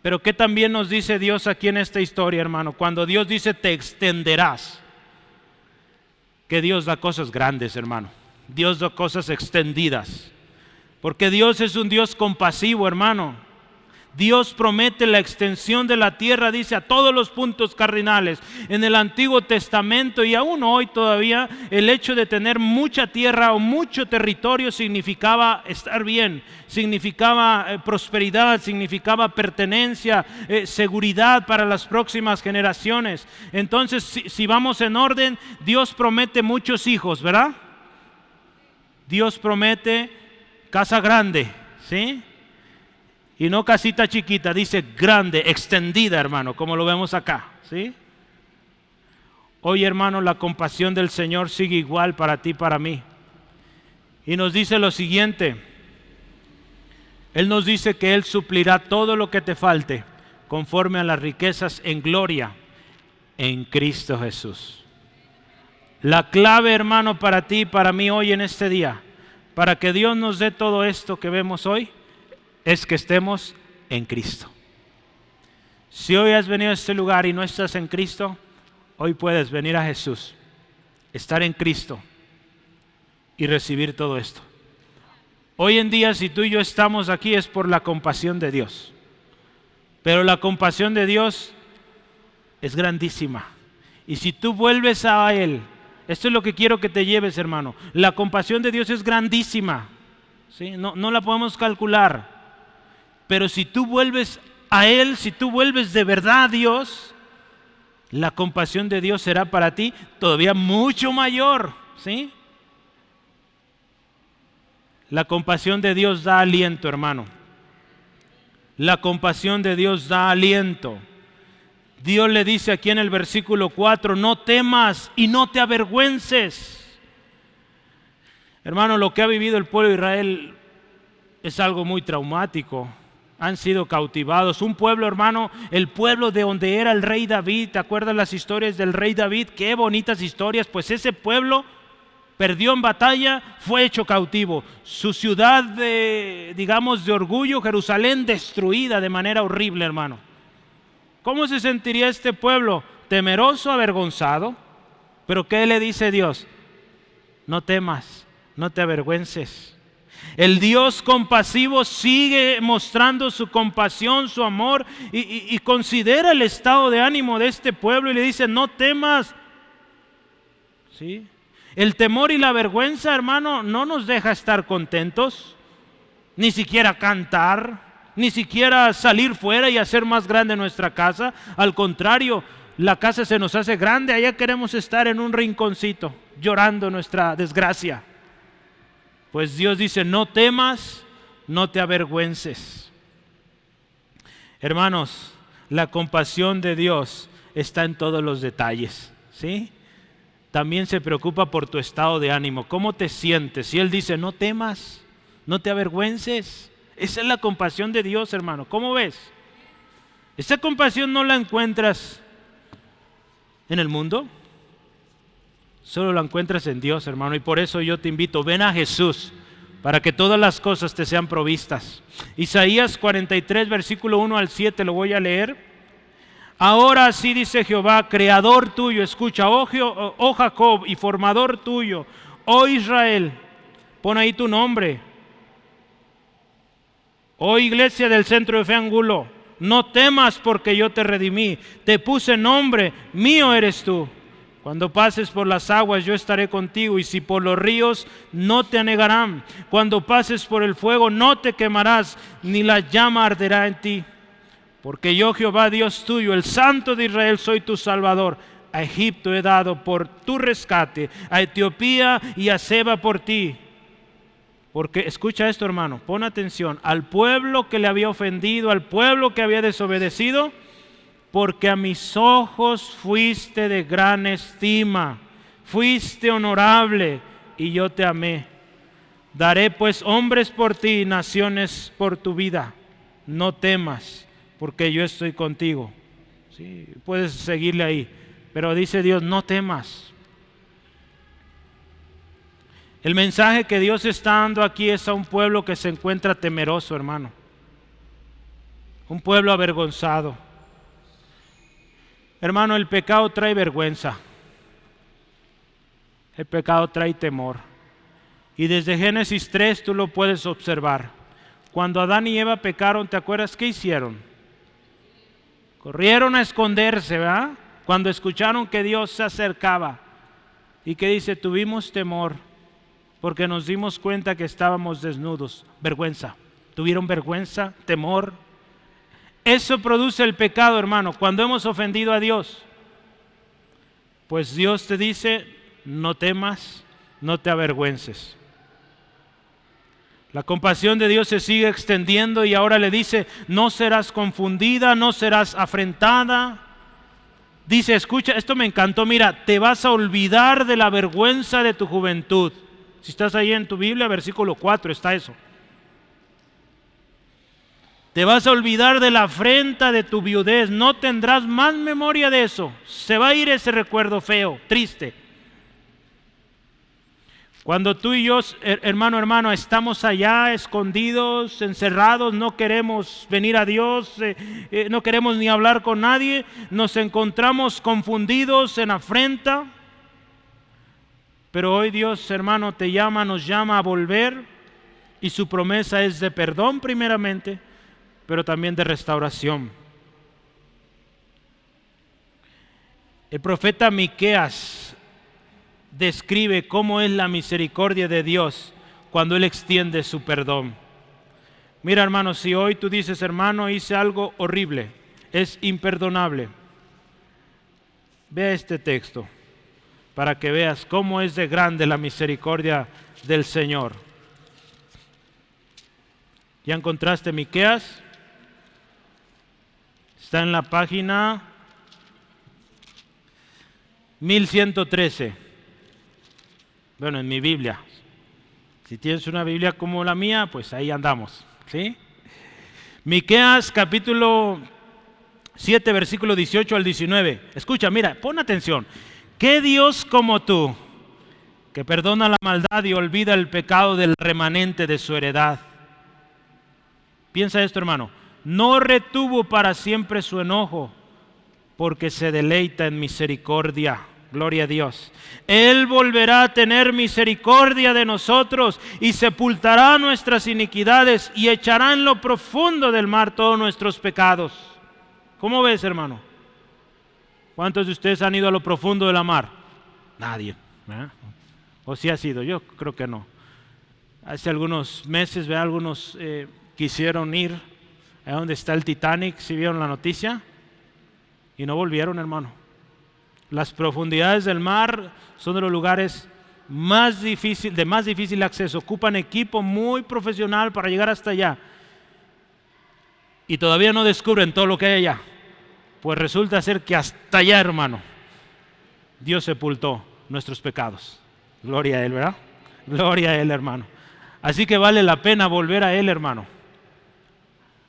Pero ¿qué también nos dice Dios aquí en esta historia, hermano? Cuando Dios dice te extenderás, que Dios da cosas grandes, hermano. Dios da cosas extendidas, porque Dios es un Dios compasivo, hermano. Dios promete la extensión de la tierra, dice, a todos los puntos cardinales. En el Antiguo Testamento y aún hoy todavía, el hecho de tener mucha tierra o mucho territorio significaba estar bien, significaba prosperidad, significaba pertenencia, seguridad para las próximas generaciones. Entonces, si vamos en orden, Dios promete muchos hijos, ¿verdad? Dios promete casa grande, ¿sí? Y no casita chiquita, dice grande, extendida, hermano, como lo vemos acá, ¿sí? Hoy, hermano, la compasión del Señor sigue igual para ti y para mí. Y nos dice lo siguiente. Él nos dice que Él suplirá todo lo que te falte conforme a las riquezas en gloria en Cristo Jesús. La clave, hermano, para ti y para mí hoy en este día, para que Dios nos dé todo esto que vemos hoy, es que estemos en Cristo. Si hoy has venido a este lugar y no estás en Cristo, hoy puedes venir a Jesús, estar en Cristo y recibir todo esto. Hoy en día, si tú y yo estamos aquí, es por la compasión de Dios. Pero la compasión de Dios es grandísima. Y si tú vuelves a Él, esto es lo que quiero que te lleves, hermano. La compasión de Dios es grandísima, ¿sí? No la podemos calcular. Pero si tú vuelves a Él, si tú vuelves de verdad a Dios, la compasión de Dios será para ti todavía mucho mayor, ¿sí? La compasión de Dios da aliento, hermano. La compasión de Dios da aliento. Dios le dice aquí en el versículo 4, no temas y no te avergüences. Hermano, lo que ha vivido el pueblo de Israel es algo muy traumático. Han sido cautivados. Un pueblo, hermano, el pueblo de donde era el rey David. ¿Te acuerdas las historias del rey David? Qué bonitas historias. Pues ese pueblo perdió en batalla, fue hecho cautivo. Su ciudad de orgullo, Jerusalén, destruida de manera horrible, hermano. ¿Cómo se sentiría este pueblo? Temeroso, avergonzado. Pero ¿qué le dice Dios? No temas, no te avergüences. El Dios compasivo sigue mostrando su compasión, su amor y considera el estado de ánimo de este pueblo y le dice, no temas. ¿Sí? El temor y la vergüenza, hermano, no nos deja estar contentos, ni siquiera cantar, ni siquiera salir fuera y hacer más grande nuestra casa. Al contrario, la casa se nos hace grande, allá queremos estar en un rinconcito, llorando nuestra desgracia. Pues Dios dice, no temas, no te avergüences. Hermanos, la compasión de Dios está en todos los detalles, ¿sí? También se preocupa por tu estado de ánimo. ¿Cómo te sientes? Y Él dice, no temas, no te avergüences. Esa es la compasión de Dios, hermano. ¿Cómo ves? Esa compasión no la encuentras en el mundo. Solo la encuentras en Dios, hermano. Y por eso yo te invito, ven a Jesús para que todas las cosas te sean provistas. Isaías 43, versículo 1 al 7, lo voy a leer. Ahora así dice Jehová, creador tuyo, escucha, oh Jacob, y formador tuyo, oh Israel, pon ahí tu nombre. Oh iglesia del Centro de Fe Angulo, no temas porque yo te redimí, te puse nombre, mío eres tú. Cuando pases por las aguas yo estaré contigo, y si por los ríos no te anegarán. Cuando pases por el fuego no te quemarás, ni la llama arderá en ti. Porque yo, Jehová Dios tuyo, el Santo de Israel, soy tu Salvador. A Egipto he dado por tu rescate, a Etiopía y a Seba por ti. Porque, escucha esto, hermano, pon atención, al pueblo que le había ofendido, al pueblo que había desobedecido, porque a mis ojos fuiste de gran estima, fuiste honorable y yo te amé. Daré pues hombres por ti y naciones por tu vida. No temas, porque yo estoy contigo. Sí, puedes seguirle ahí, pero dice Dios, no temas. El mensaje que Dios está dando aquí es a un pueblo que se encuentra temeroso, hermano. Un pueblo avergonzado. Hermano, el pecado trae vergüenza. El pecado trae temor. Y desde Génesis 3 tú lo puedes observar. Cuando Adán y Eva pecaron, ¿te acuerdas qué hicieron? Corrieron a esconderse, ¿verdad? Cuando escucharon que Dios se acercaba. Y que dice, tuvimos temor porque nos dimos cuenta que estábamos desnudos. Vergüenza. Tuvieron vergüenza, temor. Eso produce el pecado, hermano, cuando hemos ofendido a Dios. Pues Dios te dice, no temas, no te avergüences. La compasión de Dios se sigue extendiendo y ahora le dice, no serás confundida, no serás afrentada. Dice, escucha, esto me encantó, mira, te vas a olvidar de la vergüenza de tu juventud. Si estás ahí en tu Biblia, versículo 4, está eso. Te vas a olvidar de la afrenta de tu viudez, no tendrás más memoria de eso. Se va a ir ese recuerdo feo, triste. Cuando tú y yo, hermano, estamos allá escondidos, encerrados, no queremos venir a Dios, no queremos ni hablar con nadie, nos encontramos confundidos en afrenta. Pero hoy Dios, hermano, nos llama a volver, y su promesa es de perdón primeramente, pero también de restauración. El profeta Miqueas describe cómo es la misericordia de Dios cuando Él extiende su perdón. Mira, hermano, si hoy tú dices, hermano, hice algo horrible, es imperdonable, vea este texto para que veas cómo es de grande la misericordia del Señor. ¿Ya encontraste Miqueas? Está en la página 1113. Bueno, en mi Biblia. Si tienes una Biblia como la mía, pues ahí andamos, ¿sí? Miqueas capítulo 7, versículo 18 al 19. Escucha, mira, pon atención. ¿Qué Dios como tú, que perdona la maldad y olvida el pecado del remanente de su heredad? Piensa esto, hermano. No retuvo para siempre su enojo, porque se deleita en misericordia. Gloria a Dios. Él volverá a tener misericordia de nosotros y sepultará nuestras iniquidades y echará en lo profundo del mar todos nuestros pecados. ¿Cómo ves, hermano? ¿Cuántos de ustedes han ido a lo profundo de la mar? Nadie, ¿verdad? ¿O sí ha sido? Yo creo que no. Hace algunos meses, ¿verdad? Algunos quisieron ir a donde está el Titanic, ¿sí vieron la noticia? Y no volvieron, hermano. Las profundidades del mar son de los lugares de más difícil acceso. Ocupan equipo muy profesional para llegar hasta allá. Y todavía no descubren todo lo que hay allá. Pues resulta ser que hasta allá, hermano, Dios sepultó nuestros pecados. Gloria a Él, ¿verdad? Gloria a Él, hermano. Así que vale la pena volver a Él, hermano.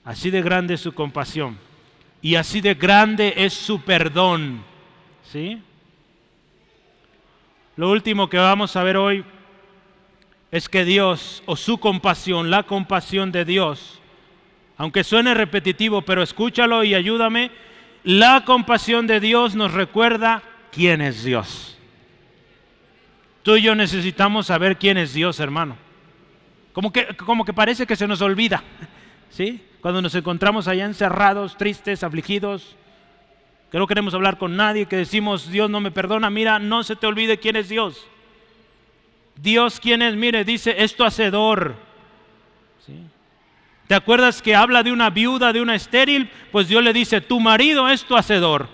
Así de grande es su compasión. Y así de grande es su perdón. ¿Sí? Lo último que vamos a ver hoy es que Dios, o su compasión, la compasión de Dios, aunque suene repetitivo, pero escúchalo y ayúdame, la compasión de Dios nos recuerda quién es Dios. Tú y yo necesitamos saber quién es Dios, hermano. Como que parece que se nos olvida, ¿sí? Cuando nos encontramos allá encerrados, tristes, afligidos, que no queremos hablar con nadie, que decimos, Dios no me perdona. Mira, no se te olvide quién es Dios. Dios, ¿quién es? Mire, dice, es tu hacedor. ¿Sí? ¿Te acuerdas que habla de una viuda, de una estéril? Pues Dios le dice, tu marido es tu hacedor.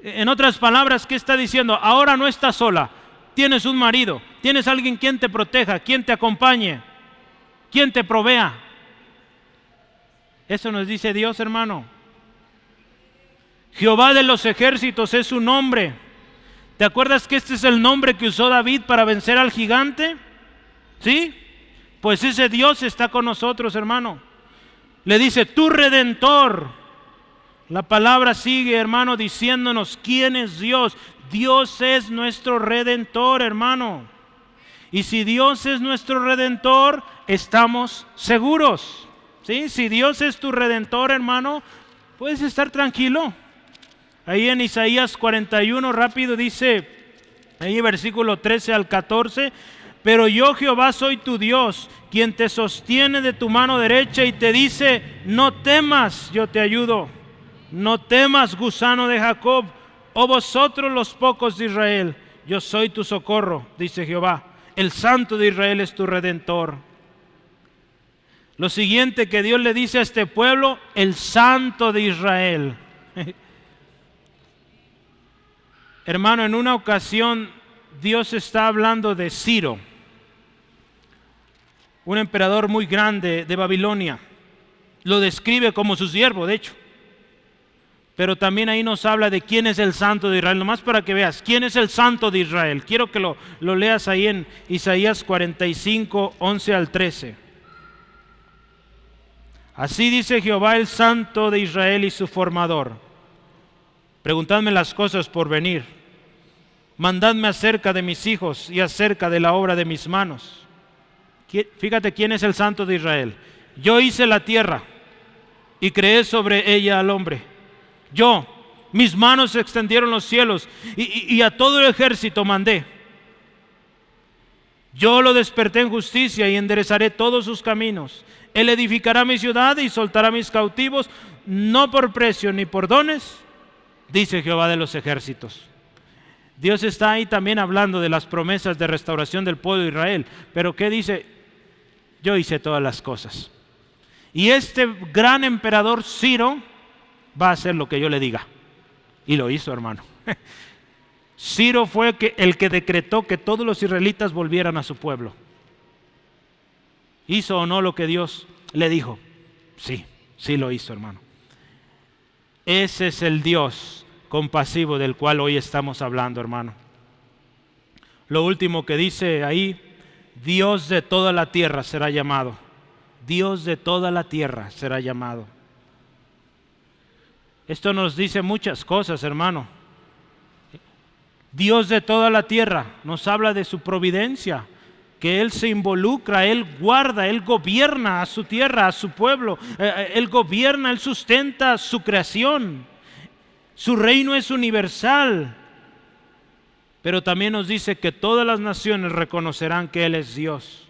En otras palabras, ¿qué está diciendo? Ahora no estás sola, tienes un marido, tienes alguien quien te proteja, quien te acompañe, quien te provea. Eso nos dice Dios, hermano. Jehová de los ejércitos es su nombre. ¿Te acuerdas que este es el nombre que usó David para vencer al gigante? ¿Sí? Pues ese Dios está con nosotros, hermano. Le dice, tu Redentor. La palabra sigue, hermano, diciéndonos quién es Dios. Dios es nuestro Redentor, hermano. Y si Dios es nuestro Redentor, estamos seguros. ¿Sí? Si Dios es tu Redentor, hermano, puedes estar tranquilo. Ahí en Isaías 41, rápido dice, ahí versículo 13 al 14, pero yo Jehová soy tu Dios, quien te sostiene de tu mano derecha y te dice, no temas, yo te ayudo. No temas, gusano de Jacob, o vosotros los pocos de Israel, yo soy tu socorro, dice Jehová. El Santo de Israel es tu Redentor. Lo siguiente que Dios le dice a este pueblo, el Santo de Israel. Hermano, en una ocasión Dios está hablando de Ciro. un emperador muy grande de Babilonia. Lo describe como su siervo, de hecho. Pero también ahí nos habla de quién es el Santo de Israel. Nomás para que veas, quién es el Santo de Israel. Quiero que lo leas ahí en Isaías 45, 11 al 13. Así dice Jehová, el Santo de Israel y su formador. Preguntadme las cosas por venir. Mandadme acerca de mis hijos y acerca de la obra de mis manos. Fíjate quién es el Santo de Israel. Yo hice la tierra y creé sobre ella al hombre. Yo, mis manos extendieron los cielos y a todo el ejército mandé. Yo lo desperté en justicia y enderezaré todos sus caminos. Él edificará mi ciudad y soltará mis cautivos, no por precio ni por dones, dice Jehová de los ejércitos. Dios está ahí también hablando de las promesas de restauración del pueblo de Israel. Pero ¿qué dice? Yo hice todas las cosas. Y este gran emperador Ciro va a hacer lo que yo le diga. Y lo hizo, hermano. Ciro fue el que decretó que todos los israelitas volvieran a su pueblo. ¿Hizo o no lo que Dios le dijo? Sí, sí lo hizo, hermano. Ese es el Dios compasivo del cual hoy estamos hablando, hermano. Lo último que dice ahí, Dios de toda la tierra será llamado. Dios de toda la tierra será llamado. Esto nos dice muchas cosas, hermano. Dios de toda la tierra nos habla de su providencia, que Él se involucra, Él guarda, Él gobierna a su tierra, a su pueblo. Él gobierna, Él sustenta su creación. Su reino es universal. Pero también nos dice que todas las naciones reconocerán que Él es Dios.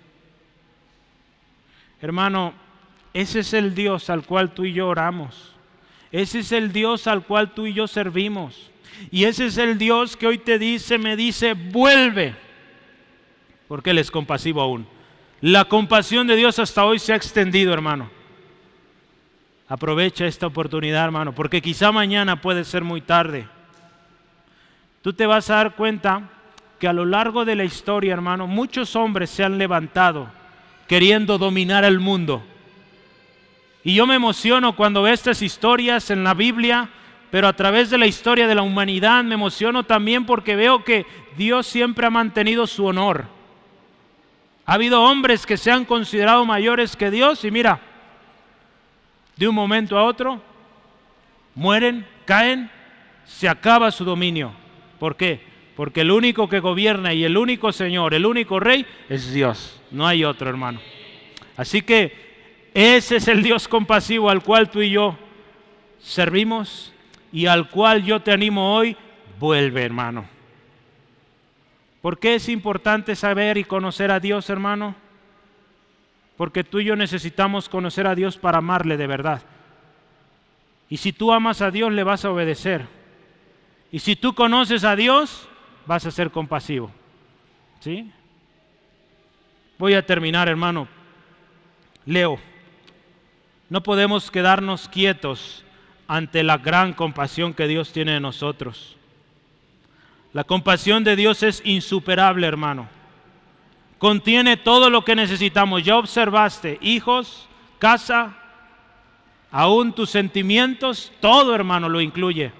Hermano, ese es el Dios al cual tú y yo oramos. Ese es el Dios al cual tú y yo servimos. Y ese es el Dios que hoy me dice, vuelve. Porque Él es compasivo aún. La compasión de Dios hasta hoy se ha extendido, hermano. Aprovecha esta oportunidad, hermano, porque quizá mañana puede ser muy tarde. Tú te vas a dar cuenta que a lo largo de la historia, hermano, muchos hombres se han levantado queriendo dominar el mundo. Y yo me emociono cuando veo estas historias en la Biblia, pero a través de la historia de la humanidad me emociono también porque veo que Dios siempre ha mantenido su honor. Ha habido hombres que se han considerado mayores que Dios y mira, de un momento a otro, mueren, caen, se acaba su dominio. ¿Por qué? Porque el único que gobierna y el único Señor, el único Rey es Dios. No hay otro, hermano. Así que ese es el Dios compasivo al cual tú y yo servimos y al cual yo te animo hoy, vuelve, hermano. ¿Por qué es importante saber y conocer a Dios, hermano? Porque tú y yo necesitamos conocer a Dios para amarle de verdad. Y si tú amas a Dios, le vas a obedecer. Y si tú conoces a Dios, vas a ser compasivo. ¿Sí? Voy a terminar, hermano. Leo. No podemos quedarnos quietos ante la gran compasión que Dios tiene de nosotros. La compasión de Dios es insuperable, hermano. Contiene todo lo que necesitamos. Ya observaste, hijos, casa, aún tus sentimientos, todo, hermano, lo incluye.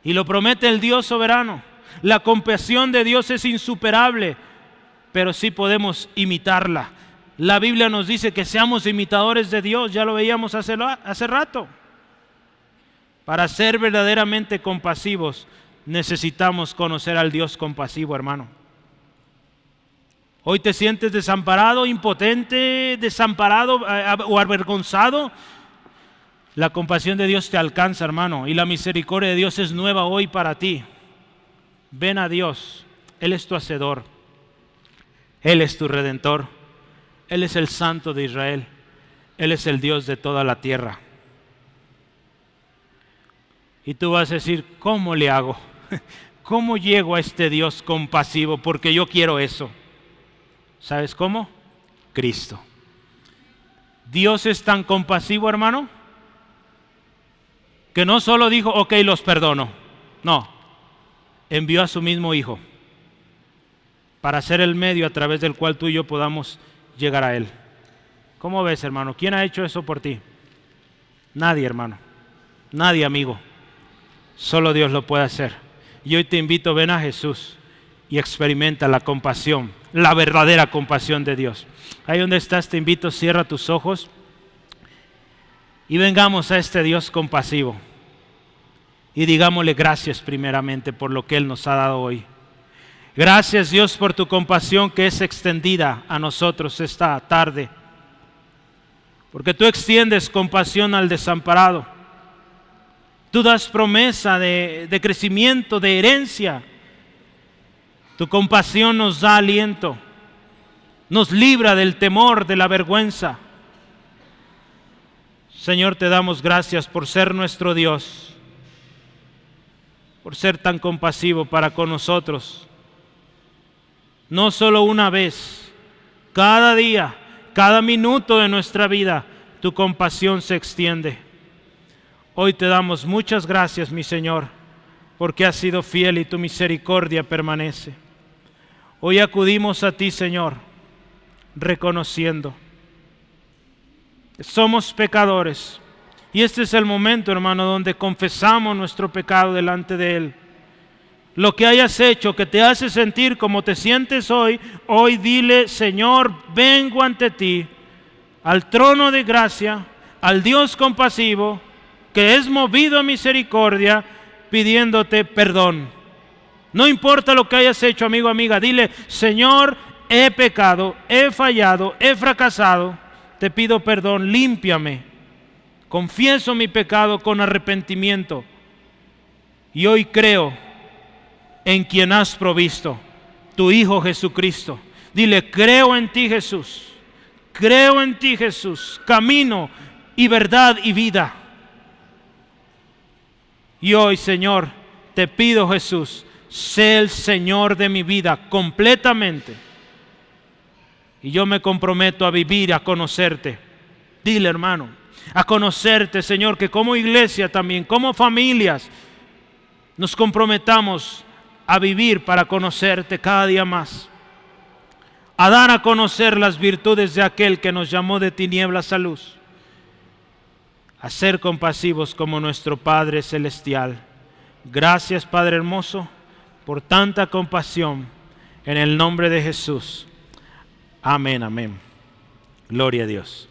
Y lo promete el Dios soberano. La compasión de Dios es insuperable, pero sí podemos imitarla. La Biblia nos dice que seamos imitadores de Dios, ya lo veíamos hace rato. Para ser verdaderamente compasivos, necesitamos conocer al Dios compasivo, hermano. Hoy te sientes desamparado, impotente, desamparado o avergonzado. La compasión de Dios te alcanza, hermano, y la misericordia de Dios es nueva hoy para ti. Ven a Dios, Él es tu hacedor, Él es tu redentor, Él es el Santo de Israel, Él es el Dios de toda la tierra. Y tú vas a decir, ¿cómo le hago? ¿Cómo llego a este Dios compasivo? Porque yo quiero eso. ¿Sabes cómo? Cristo. Dios es tan compasivo, hermano, que no solo dijo, ok, los perdono. No, envió a su mismo Hijo para ser el medio a través del cual tú y yo podamos llegar a Él. ¿Cómo ves, hermano? ¿Quién ha hecho eso por ti? Nadie, hermano. Nadie, amigo. Solo Dios lo puede hacer. Y hoy te invito, ven a Jesús y experimenta la compasión, la verdadera compasión de Dios. Ahí donde estás, te invito, cierra tus ojos y vengamos a este Dios compasivo. Y digámosle gracias primeramente por lo que Él nos ha dado hoy. Gracias, Dios, por tu compasión que es extendida a nosotros esta tarde. Porque tú extiendes compasión al desamparado. Tú das promesa de crecimiento, de herencia. Tu compasión nos da aliento. Nos libra del temor, de la vergüenza. Señor, te damos gracias por ser nuestro Dios. Por ser tan compasivo para con nosotros. No solo una vez, cada día, cada minuto de nuestra vida, tu compasión se extiende. Hoy te damos muchas gracias, mi Señor, porque has sido fiel y tu misericordia permanece. Hoy acudimos a ti, Señor, reconociendo que somos pecadores. Y este es el momento, hermano, donde confesamos nuestro pecado delante de Él. Lo que hayas hecho que te hace sentir como te sientes hoy, hoy dile, Señor, vengo ante ti, al trono de gracia, al Dios compasivo, que es movido a misericordia, pidiéndote perdón. No importa lo que hayas hecho, amigo, amiga, dile, Señor, he pecado, he fallado, he fracasado, te pido perdón, límpiame. Confieso mi pecado con arrepentimiento. Y hoy creo en quien has provisto, tu Hijo Jesucristo. Dile, creo en ti, Jesús. Creo en ti, Jesús, camino y verdad y vida. Y hoy, Señor, te pido, Jesús, sé el Señor de mi vida completamente. Y yo me comprometo a vivir, a conocerte. Dile, hermano, a conocerte, Señor, que como iglesia también, como familias, nos comprometamos a vivir para conocerte cada día más. A dar a conocer las virtudes de aquel que nos llamó de tinieblas a luz. A ser compasivos como nuestro Padre Celestial. Gracias, Padre hermoso, por tanta compasión. En el nombre de Jesús. Amén, amén. Gloria a Dios.